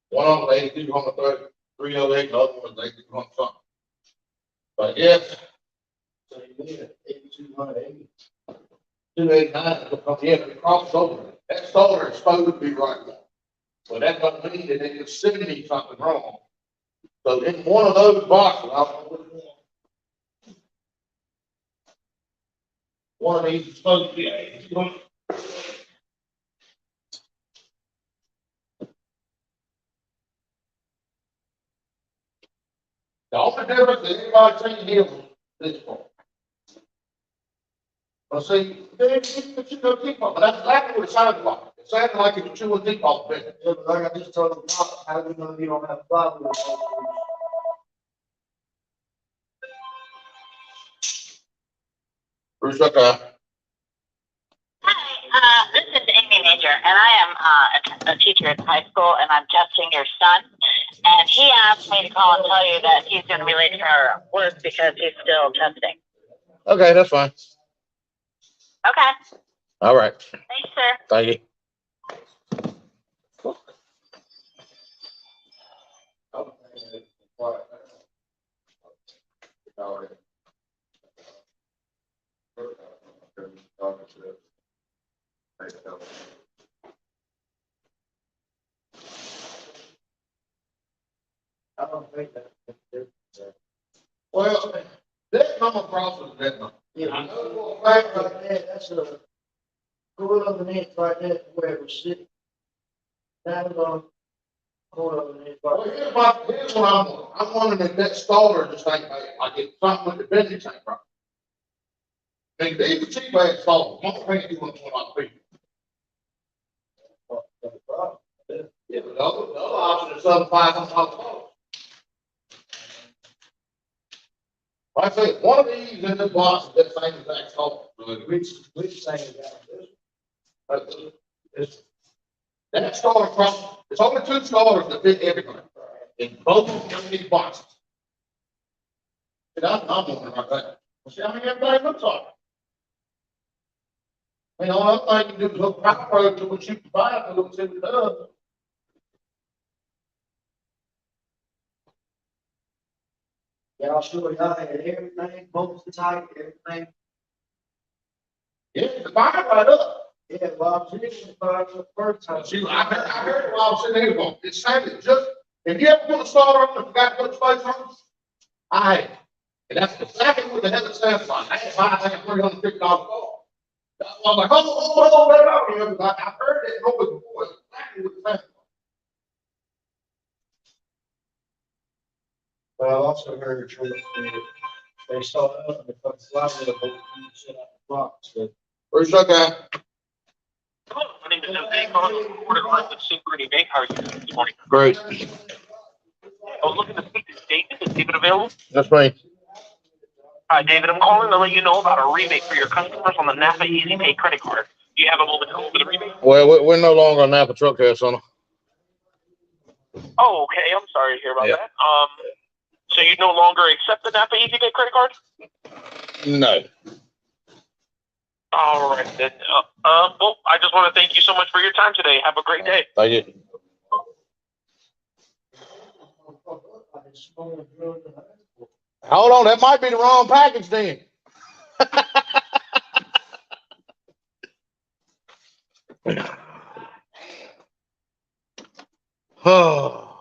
S1: One of them is 8200 308, the other one is 8200 something. But yes. So you need an 8280. 289. Yeah, it crosses over. That starter is supposed to be right now. But that doesn't mean that it is 70 something wrong. So in one of those boxes, I don't know which one. One of these is supposed to be 8200. The only difference that anybody seen here was this part. But see, you go keep up, but that's exactly what it sounds like. It sounded like it was chewing deep off the bed.
S4: Yeah, but like I just told him, how do you know you don't have a problem with it?
S1: Bruce, okay.
S8: Hi, this is Amy Major, and I am a teacher at high school, and I'm testing your son. And he asked me to call and tell you that he's going to be late for work because he's still testing.
S1: Okay, that's fine.
S8: Okay.
S1: All right.
S8: Thanks, sir.
S1: Thank you.
S4: I don't think that.
S1: Well, that number crosses that number.
S4: Yeah, I know right there, that's a, going underneath right there where it was sitting. That was going underneath
S1: Well,
S4: right there.
S1: here's what I'm wondering. I'm wondering if that starter just ain't bad. Like if something with the vintage ain't right. I mean, these are cheap ass starters. I'm paying you $1.5 people. Yeah, but the other option is $500. Like I said, one of these in this box is that same exact starter.
S4: Which saying that?
S1: That starter cross, it's only 2 starters that fit everything. In both of them these boxes. And I'm wondering about that. See how many everything looks like. I mean, all I'm thinking is look power probe to what you can buy for them to it does.
S4: Yeah, I'll show you, I had everything, bolts tight, everything.
S1: Yeah, the fire right up.
S4: Yeah, well, I'm just the first time.
S1: See, I heard it while I was sitting there going, it sounded just, if you ever put a starter on and forgot to put a space on it, I had. And that's exactly what the hell it sounds like. I had to buy like a $350 car. That's why I'm like, oh, wait up here. I heard that noise before. It's exactly what it sounds like.
S4: But I also heard they started up and put flywheel bolt shit out the box, but.
S1: Bruce, okay.
S3: Hello, my name is Jose. Calling on the recorded line with Synchrony Bank. How are you doing this morning?
S1: Great.
S3: I was looking to speak to David. Is David available?
S1: That's me.
S3: Hi, David. I'm calling to let you know about a rebate for your customers on the Napa Easy Pay credit card. Do you have a moment to go over the rebate?
S1: Well, we're no longer a Napa truck test on.
S3: Oh, okay. I'm sorry to hear about
S1: Yeah.
S3: that. So you no longer accept the Napa Easy Pay credit card?
S1: No.
S3: All right then. Well, I just want to thank you so much for your time today. Have a great day.
S1: Thank you. Hold on, that might be the wrong package then. Oh.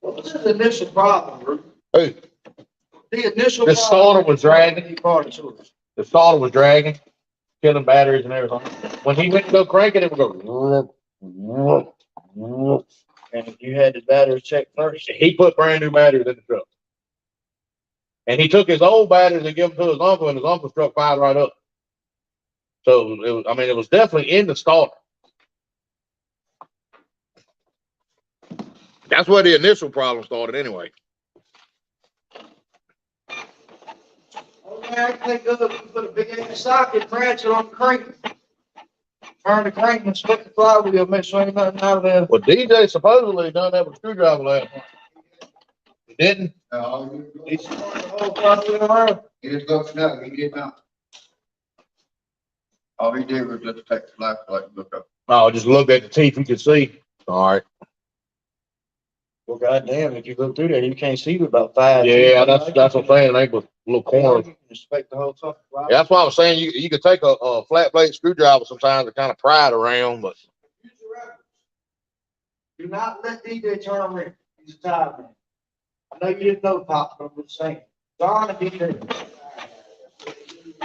S4: What's the initial problem, Ruth?
S1: Hey,
S4: The initial.
S1: The starter was dragging.
S4: The
S1: the starter was dragging, killing batteries and everything. When he went to go crank it, it would go.
S4: And you had the battery checked first.
S1: He put brand new batteries in the truck. And he took his old batteries and gave them to his uncle, and his uncle's truck fired right up. So it was, I mean, it was definitely in the starter. That's where the initial problem started anyway.
S4: Okay, I think put a big ass socket, branch it on the crank. Turn the crank and split the flywheel, make sure ain't nothing out of there.
S1: Well, DJ supposedly done that with a screwdriver last night. He didn't?
S4: He spun the whole flywheel around.
S5: He just got snug, he did not. All he did was just take the flashlight and look up.
S1: Oh, just looked at the teeth you could see. All right.
S4: Well, goddamn, if you look through there, you can't see about 5.
S1: Yeah, that's what I'm saying. They was little corners.
S4: You can inspect the whole top.
S1: Yeah, that's why I was saying you could take a flat blade screwdriver sometimes to kind of pry it around, but
S4: Do not let DJ turn around. He's a tired man. I know you didn't know, Pop, but I'm just saying. John and DJ.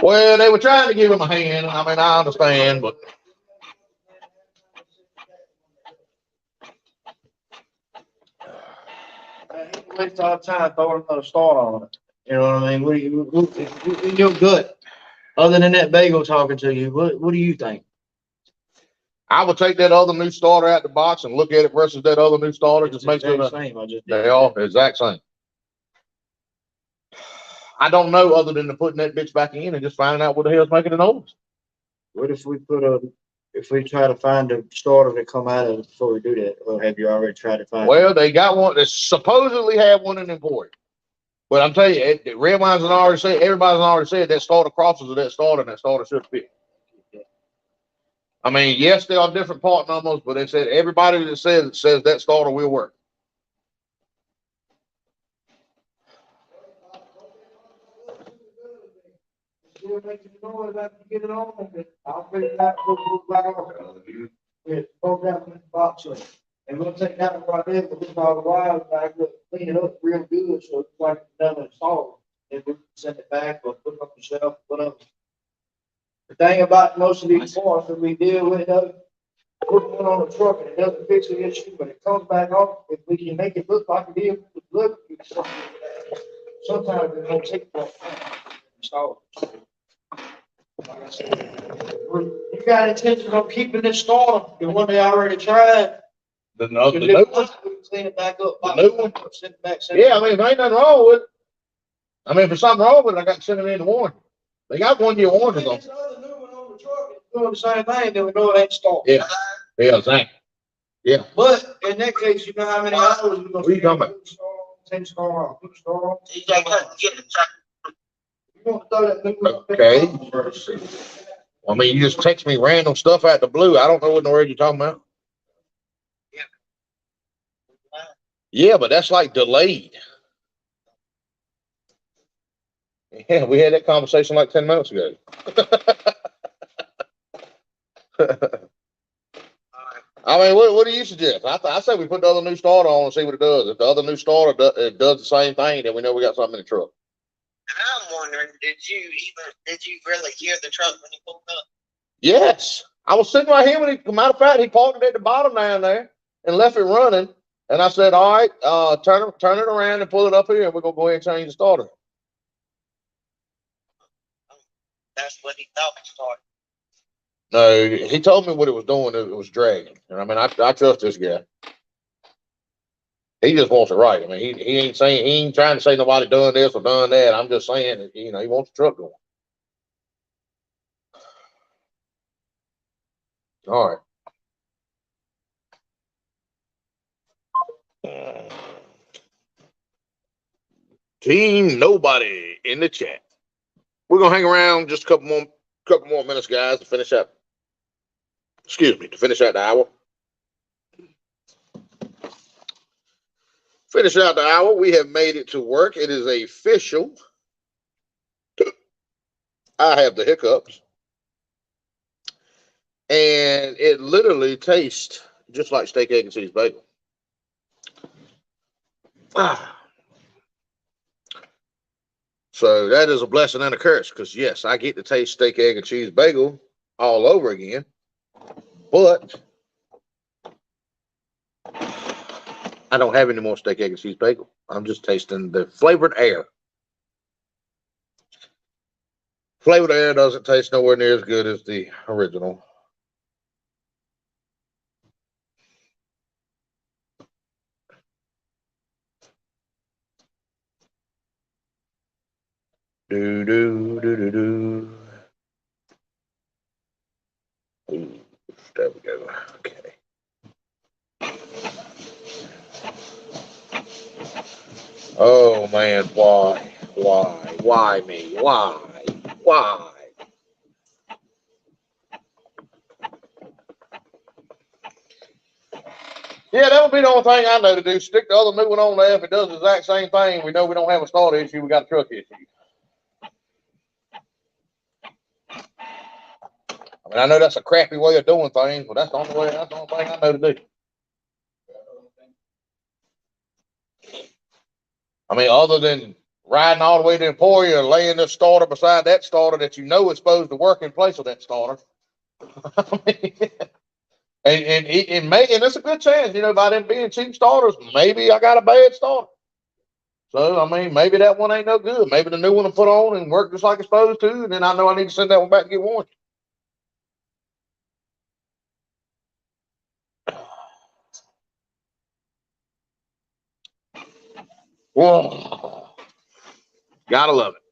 S1: well, they were trying to give him a hand. I mean, I understand, but
S4: Waste our time throwing another start on it. You know what I mean? What do you, in your gut, other than that bagel talking to you, what do you think?
S1: I would take that other new starter out the box and look at it versus that other new starter. Just make sure
S4: the
S1: that
S4: same. I just
S1: they are the exact same. I don't know other than to putting that bitch back in and just finding out what the hell's making the noise.
S4: What if we if we try to find a starter to come out of it before we do that, or have you already tried to find?
S1: Well, they got one. They supposedly have one in Emporium. But I'm telling you, Redwine's already said, everybody's already said that starter crosses with that starter, and that starter should fit. I mean, yes, there are different part numbers, but they said everybody that says that starter will work.
S4: Still making noise after you get it on, and I'll bring it back, go back on. Yeah, program in the box, and we'll take that one right there, but we'll all the wires back, we'll clean it up real good, so it's like another install. And we can send it back or put it up the shelf, whatever. The thing about most of these parts that we deal with, put one on the truck and it doesn't fix the issue, but it comes back off, if we can make it look like it is, look, sometimes it won't take long to install it. Like I said, you got intention on keeping this starter, the one they already tried.
S1: The new one?
S4: We can clean it back up.
S1: The new one?
S4: Send it back.
S1: Yeah, I mean, if there ain't nothing wrong with it. I mean, if there's something wrong with it, I got to send it in the warranty. They got 1 year warranty on it.
S4: Doing the same thing, then we know it ain't started.
S1: Yeah, yeah, exactly. Yeah.
S4: But in that case, you know how many hours you're
S1: What are you talking about?
S4: 10 star off, 2 star off.
S1: Okay. I mean, you just text me random stuff out the blue. I don't know what in the world you're talking about. Yeah, but that's like delayed. Yeah, we had that conversation like 10 minutes ago. I mean, what do you suggest? I say we put the other new starter on and see what it does. If the other new starter does the same thing, then we know we got something in the truck.
S9: I'm wondering, did you really hear the truck when you pulled up?
S1: Yes. I was sitting right here when matter of fact, he parked it at the bottom down there and left it running. And I said, all right, turn it around and pull it up here, and we're gonna go ahead and change the starter.
S9: That's what he thought started.
S1: No, he told me what it was doing. It was dragging. And I mean, I trust this guy. He just wants it right. I mean, he ain't trying to say nobody done this or done that. I'm just saying that, he wants the truck going. All right. Team Nobody in the chat. We're gonna hang around just a couple more minutes, guys, to finish up. Excuse me, to finish out the hour. Finish out the hour. We have made it to work. It is official. I have the hiccups. And it literally tastes just like steak, egg, and cheese bagel. So that is a blessing and a curse, because yes, I get to taste steak, egg, and cheese bagel all over again. But I don't have any more steak, egg, and cheese bagel. I'm just tasting the flavored air. Flavored air doesn't taste nowhere near as good as the original. Do do do do do. Ooh, there we go. Okay. Oh man, why me? Why? Yeah, that would be the only thing I know to do. Stick the other new one on there. If it does the exact same thing, we know we don't have a starter issue. We got a truck issue. I mean, I know that's a crappy way of doing things, but that's the only way. That's the only thing I know to do. I mean, other than riding all the way to Emporia and laying the starter beside that starter that you know is supposed to work in place of that starter. I mean, and it's a good chance, you know, by them being cheap starters, maybe I got a bad starter. So I mean, maybe that one ain't no good. Maybe the new one will put on and work just like it's supposed to, and then I know I need to send that one back and get warranty. Whoa. Gotta love it.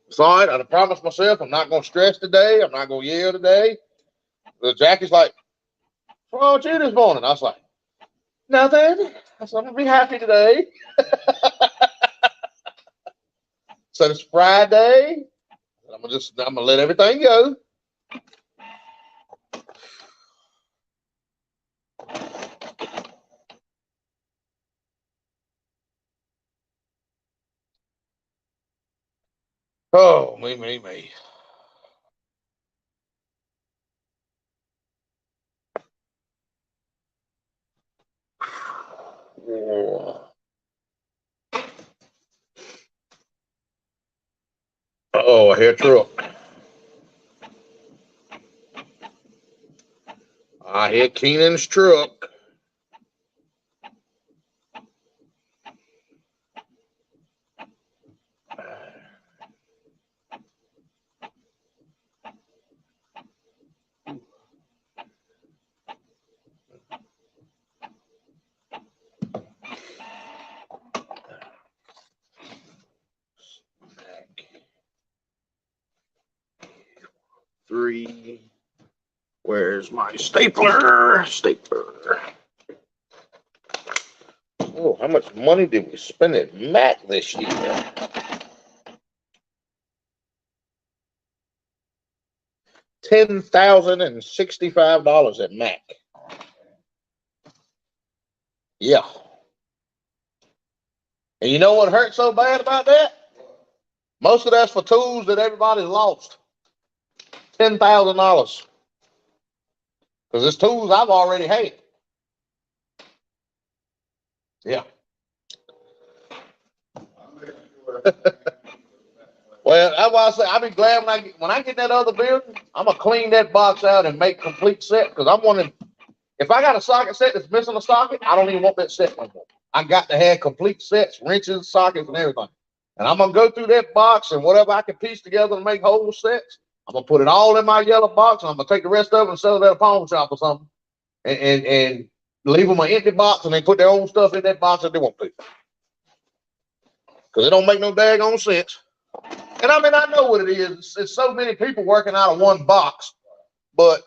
S1: It's all right. I promised myself I'm not going to stress today. I'm not going to yell today. The Jackie's like, what's wrong with you this morning? I was like, nothing. I said, I'm going to be happy today. So it's Friday. I'm going to let everything go. Oh, me. Oh, I hear a truck. I hear Keenan's truck. Three. Where's my stapler? Oh, how much money did we spend at Mac this year? $10,065 at Mac. Yeah. And you know what hurts so bad about that? Most of that's for tools that everybody's lost. $10,000. Because it's tools I've already had. Yeah. Well, that's why I say I'll be glad when I get that other building, I'm gonna clean that box out and make complete set, because I'm wondering if I got a socket set that's missing a socket, I don't even want that set no more. I got to have complete sets, wrenches, sockets, and everything. And I'm gonna go through that box and whatever I can piece together to make whole sets, I'm gonna put it all in my yellow box, and I'm gonna take the rest of it and sell it at a pawn shop or something, and leave them an empty box, and they put their own stuff in that box that they want to. Because it don't make no daggone sense. And I mean, I know what it is. It's so many people working out of one box. But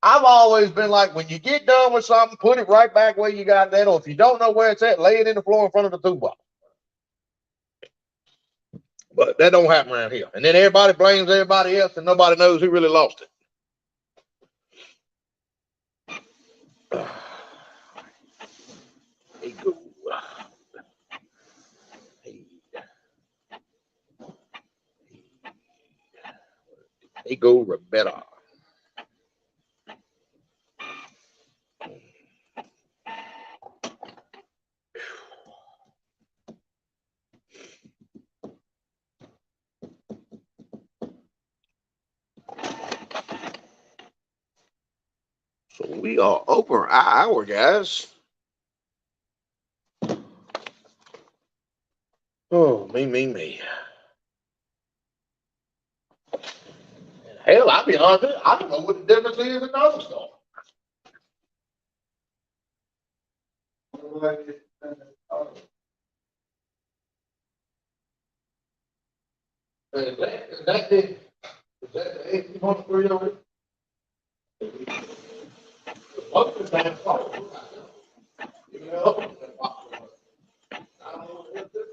S1: I've always been like, when you get done with something, put it right back where you got that. Or if you don't know where it's at, lay it in the floor in front of the toolbox. But that don't happen around here. And then everybody blames everybody else, and nobody knows who really lost it. Hey, go. Hey, go, Rebecca. So we are over an hour, guys. Oh, me. Hell, I'll be honest, I don't know what the difference is in those stores. Is that the 1803 over? Most of the time, you know, I don't know what the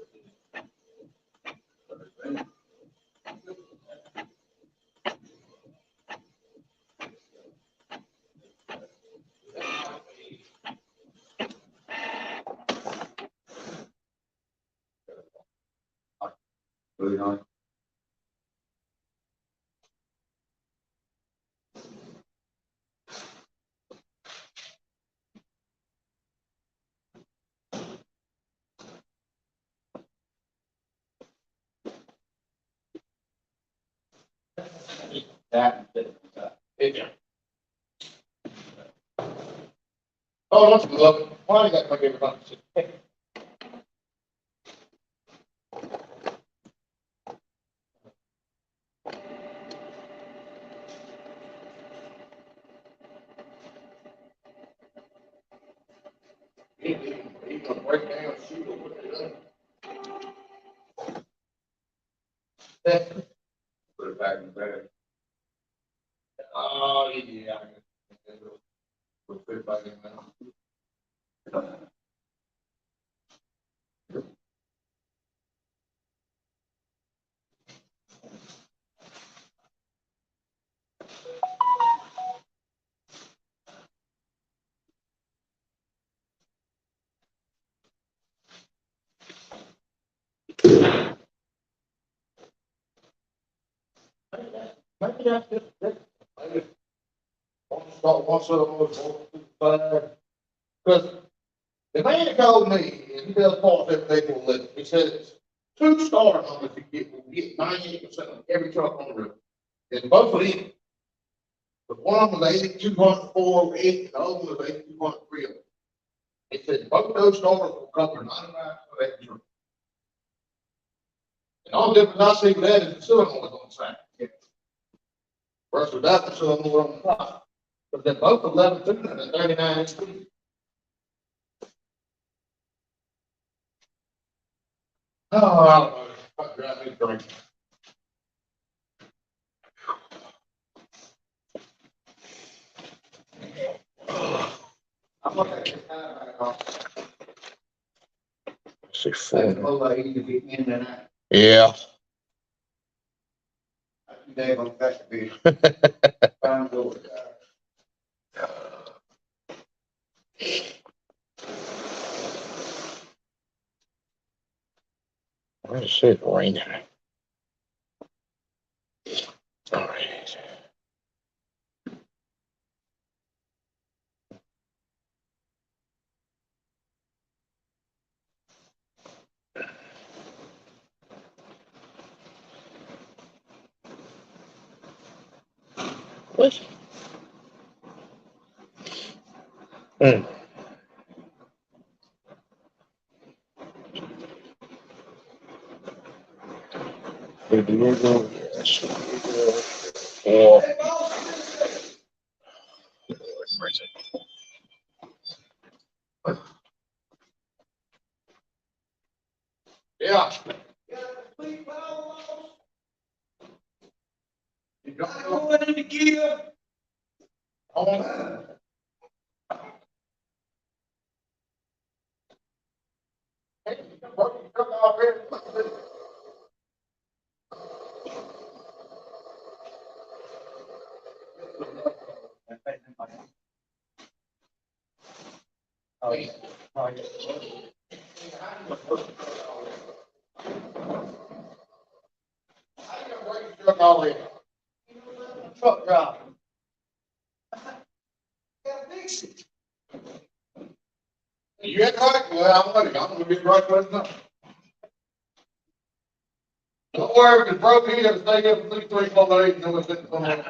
S5: Really nice.
S1: Yeah. Oh, that's good. Why you got to make everybody sit? He gonna break down, shoot, or what they do.
S5: Put it back in the bag.
S1: Oh, yeah. We'll put it back in there. Maybe that's just, maybe start one sort of more, because the man told me, and he does part of people living, he says, 2-star numbers will get 98% of every truck on the road. And both of them, the one was 8,204, and the other one was 8,203. He said, both of those stars will cover 95% of every truck. And all the difference I see with that is the cylinder was on the side. Versus without the cylinder on the top. But they're both 11,200 and 39 speed. Oh, I don't know. I'll drive me crazy.
S4: I'm looking at this time right now.
S1: See,
S4: Oh, like, you could be in and out.
S1: Yeah.
S4: They gonna catch me. Found over there.
S1: Where is it raining? All right. What? Hmm. Did you go? Yes. Or yeah. You got going in the gear. On. Oh, yeah.
S4: Truck driver. Gotta fix it.
S1: You ain't right. Well, I'm gonna be right right now. Don't worry, if it's broke here, stay up 3, 4, 8, no one's gonna come on.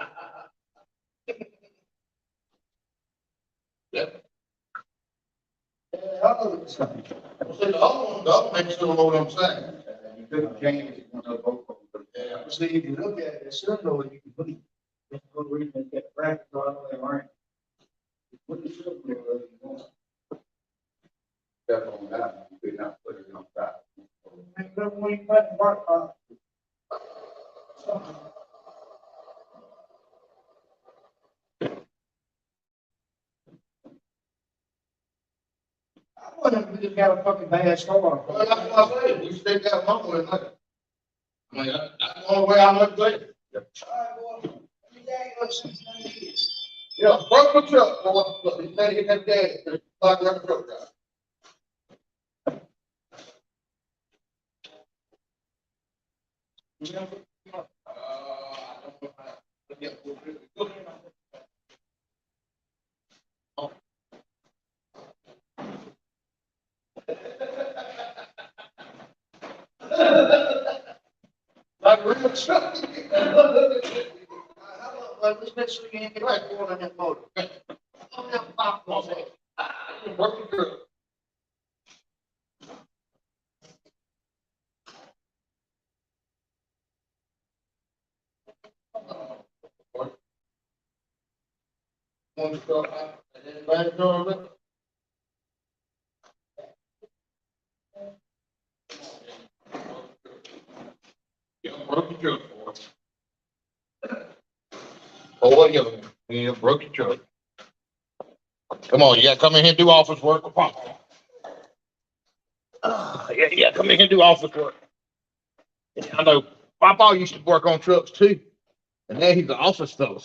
S1: Yep. Well, see, the other one makes still know what I'm saying.
S4: You couldn't change it, one of both of them.
S1: Yeah.
S4: See, if you look at it, it's still you can put it. That's one reason they get brackets on the way around. You put the cylinder where you want.
S5: Step on that, you could not put it on that.
S4: And then when you put the work on. I wouldn't have just got a fucking bad score.
S1: Well, that's what I say, we still got one with it. I mean, that's the only way I look at it. Yeah, broke the truck, boy, he said he had gas, like a truck driver. Like real truck.
S4: Let's make sure you ain't get right on that motor.
S1: Work the truck. One truck, and then back door of it. Yeah, broke the truck for us. Oh, yeah, broke your truck. Come on, you gotta come in here and do office work. Come on. Yeah, come in here and do office work. Yeah, I know. Papa used to work on trucks too. And now he's the office fellow.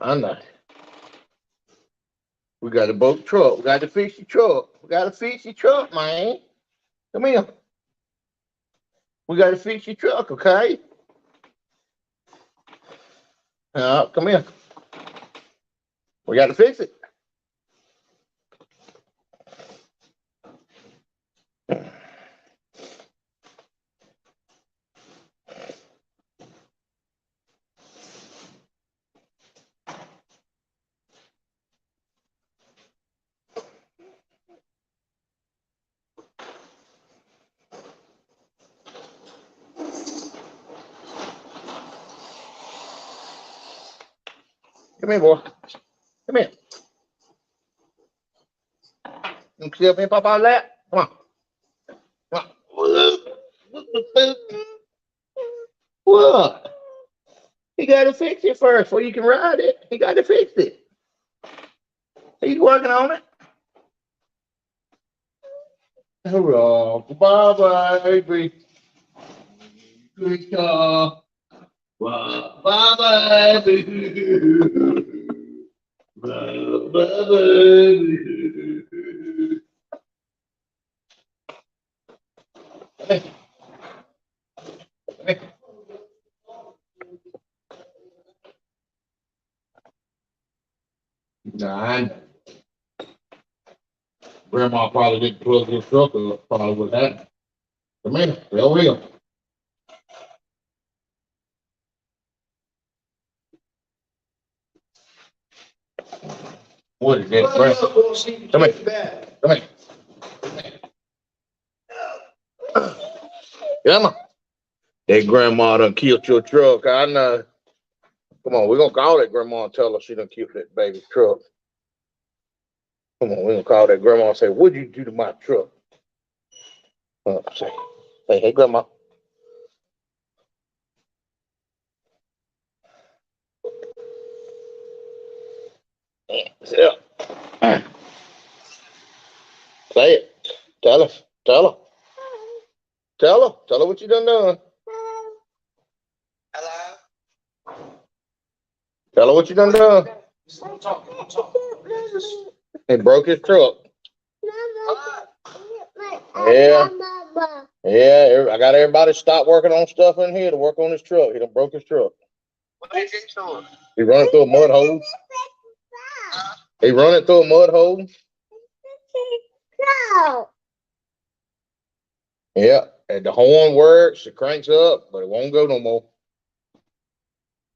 S1: I know. We got a boat truck. We got to fix your truck. We got to fix your truck, man. Come here. We got to fix your truck, okay? Come here. We got to fix it. Come here, boy. Come here. You can sit up and pop out of that. Come on. Come on. What? You got to fix it first before you can ride it. You got to fix it. He's working on it. Hurrah. Bye-bye, baby. Good job. Bye-bye, baby. Bye-bye, baby. Nah, Grandma probably didn't plug his truck up, probably with that. Come here, there we go. What is that, Grandma? Come here. Come here. Come on. That grandma done killed your truck. I know. Come on, we're gonna call that grandma and tell her she done killed that baby's truck. Come on, we're gonna call that grandma and say, what'd you do to my truck? Say, hey, grandma. Yeah. Say it. Tell her. Tell her. Tell her. Tell her what you done.
S9: Hello?
S1: Tell her what you done. He broke his truck. Yeah. Yeah, I got everybody stop working on stuff in here to work on his truck. He done broke his truck.
S9: What is it to?
S1: He running through a mud hole. He running through a mud hole. Yeah, and the horn works, it cranks up, but it won't go no more.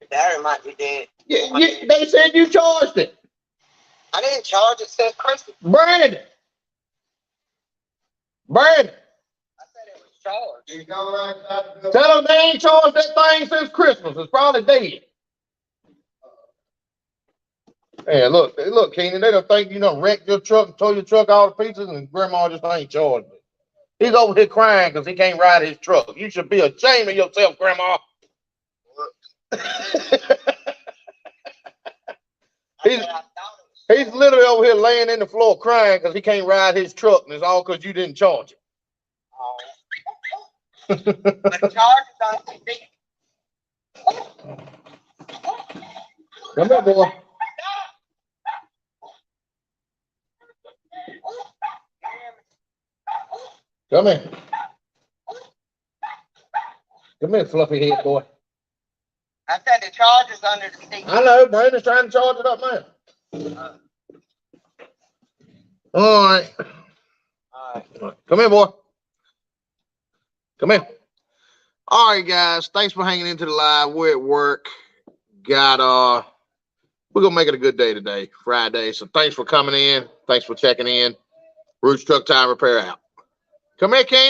S9: The battery might be dead.
S1: Yeah, they said you charged it.
S9: I didn't charge it since Christmas.
S1: Brandon.
S9: I said it was charged.
S1: Tell them they ain't charged that thing since Christmas. It's probably dead. Yeah, look, Keenan, they don't think you done wrecked your truck and tore your truck all to pieces, and Grandma just ain't charged it. He's over here crying because he can't ride his truck. You should be ashamed of yourself, Grandma. He's literally over here laying in the floor crying because he can't ride his truck, and it's all because you didn't charge it.
S9: The charge is on TV.
S1: Come here, boy. Come here. Come here, fluffy head boy.
S9: I said the charger's under the seat.
S1: I know, Brandon's trying to charge it up now. All right. Come here, boy. Come here. All right, guys. Thanks for hanging into the live. We're at work. We're gonna make it a good day today, Friday. So thanks for coming in. Thanks for checking in. Roots Truck Time Repair out. Come here, Keenan.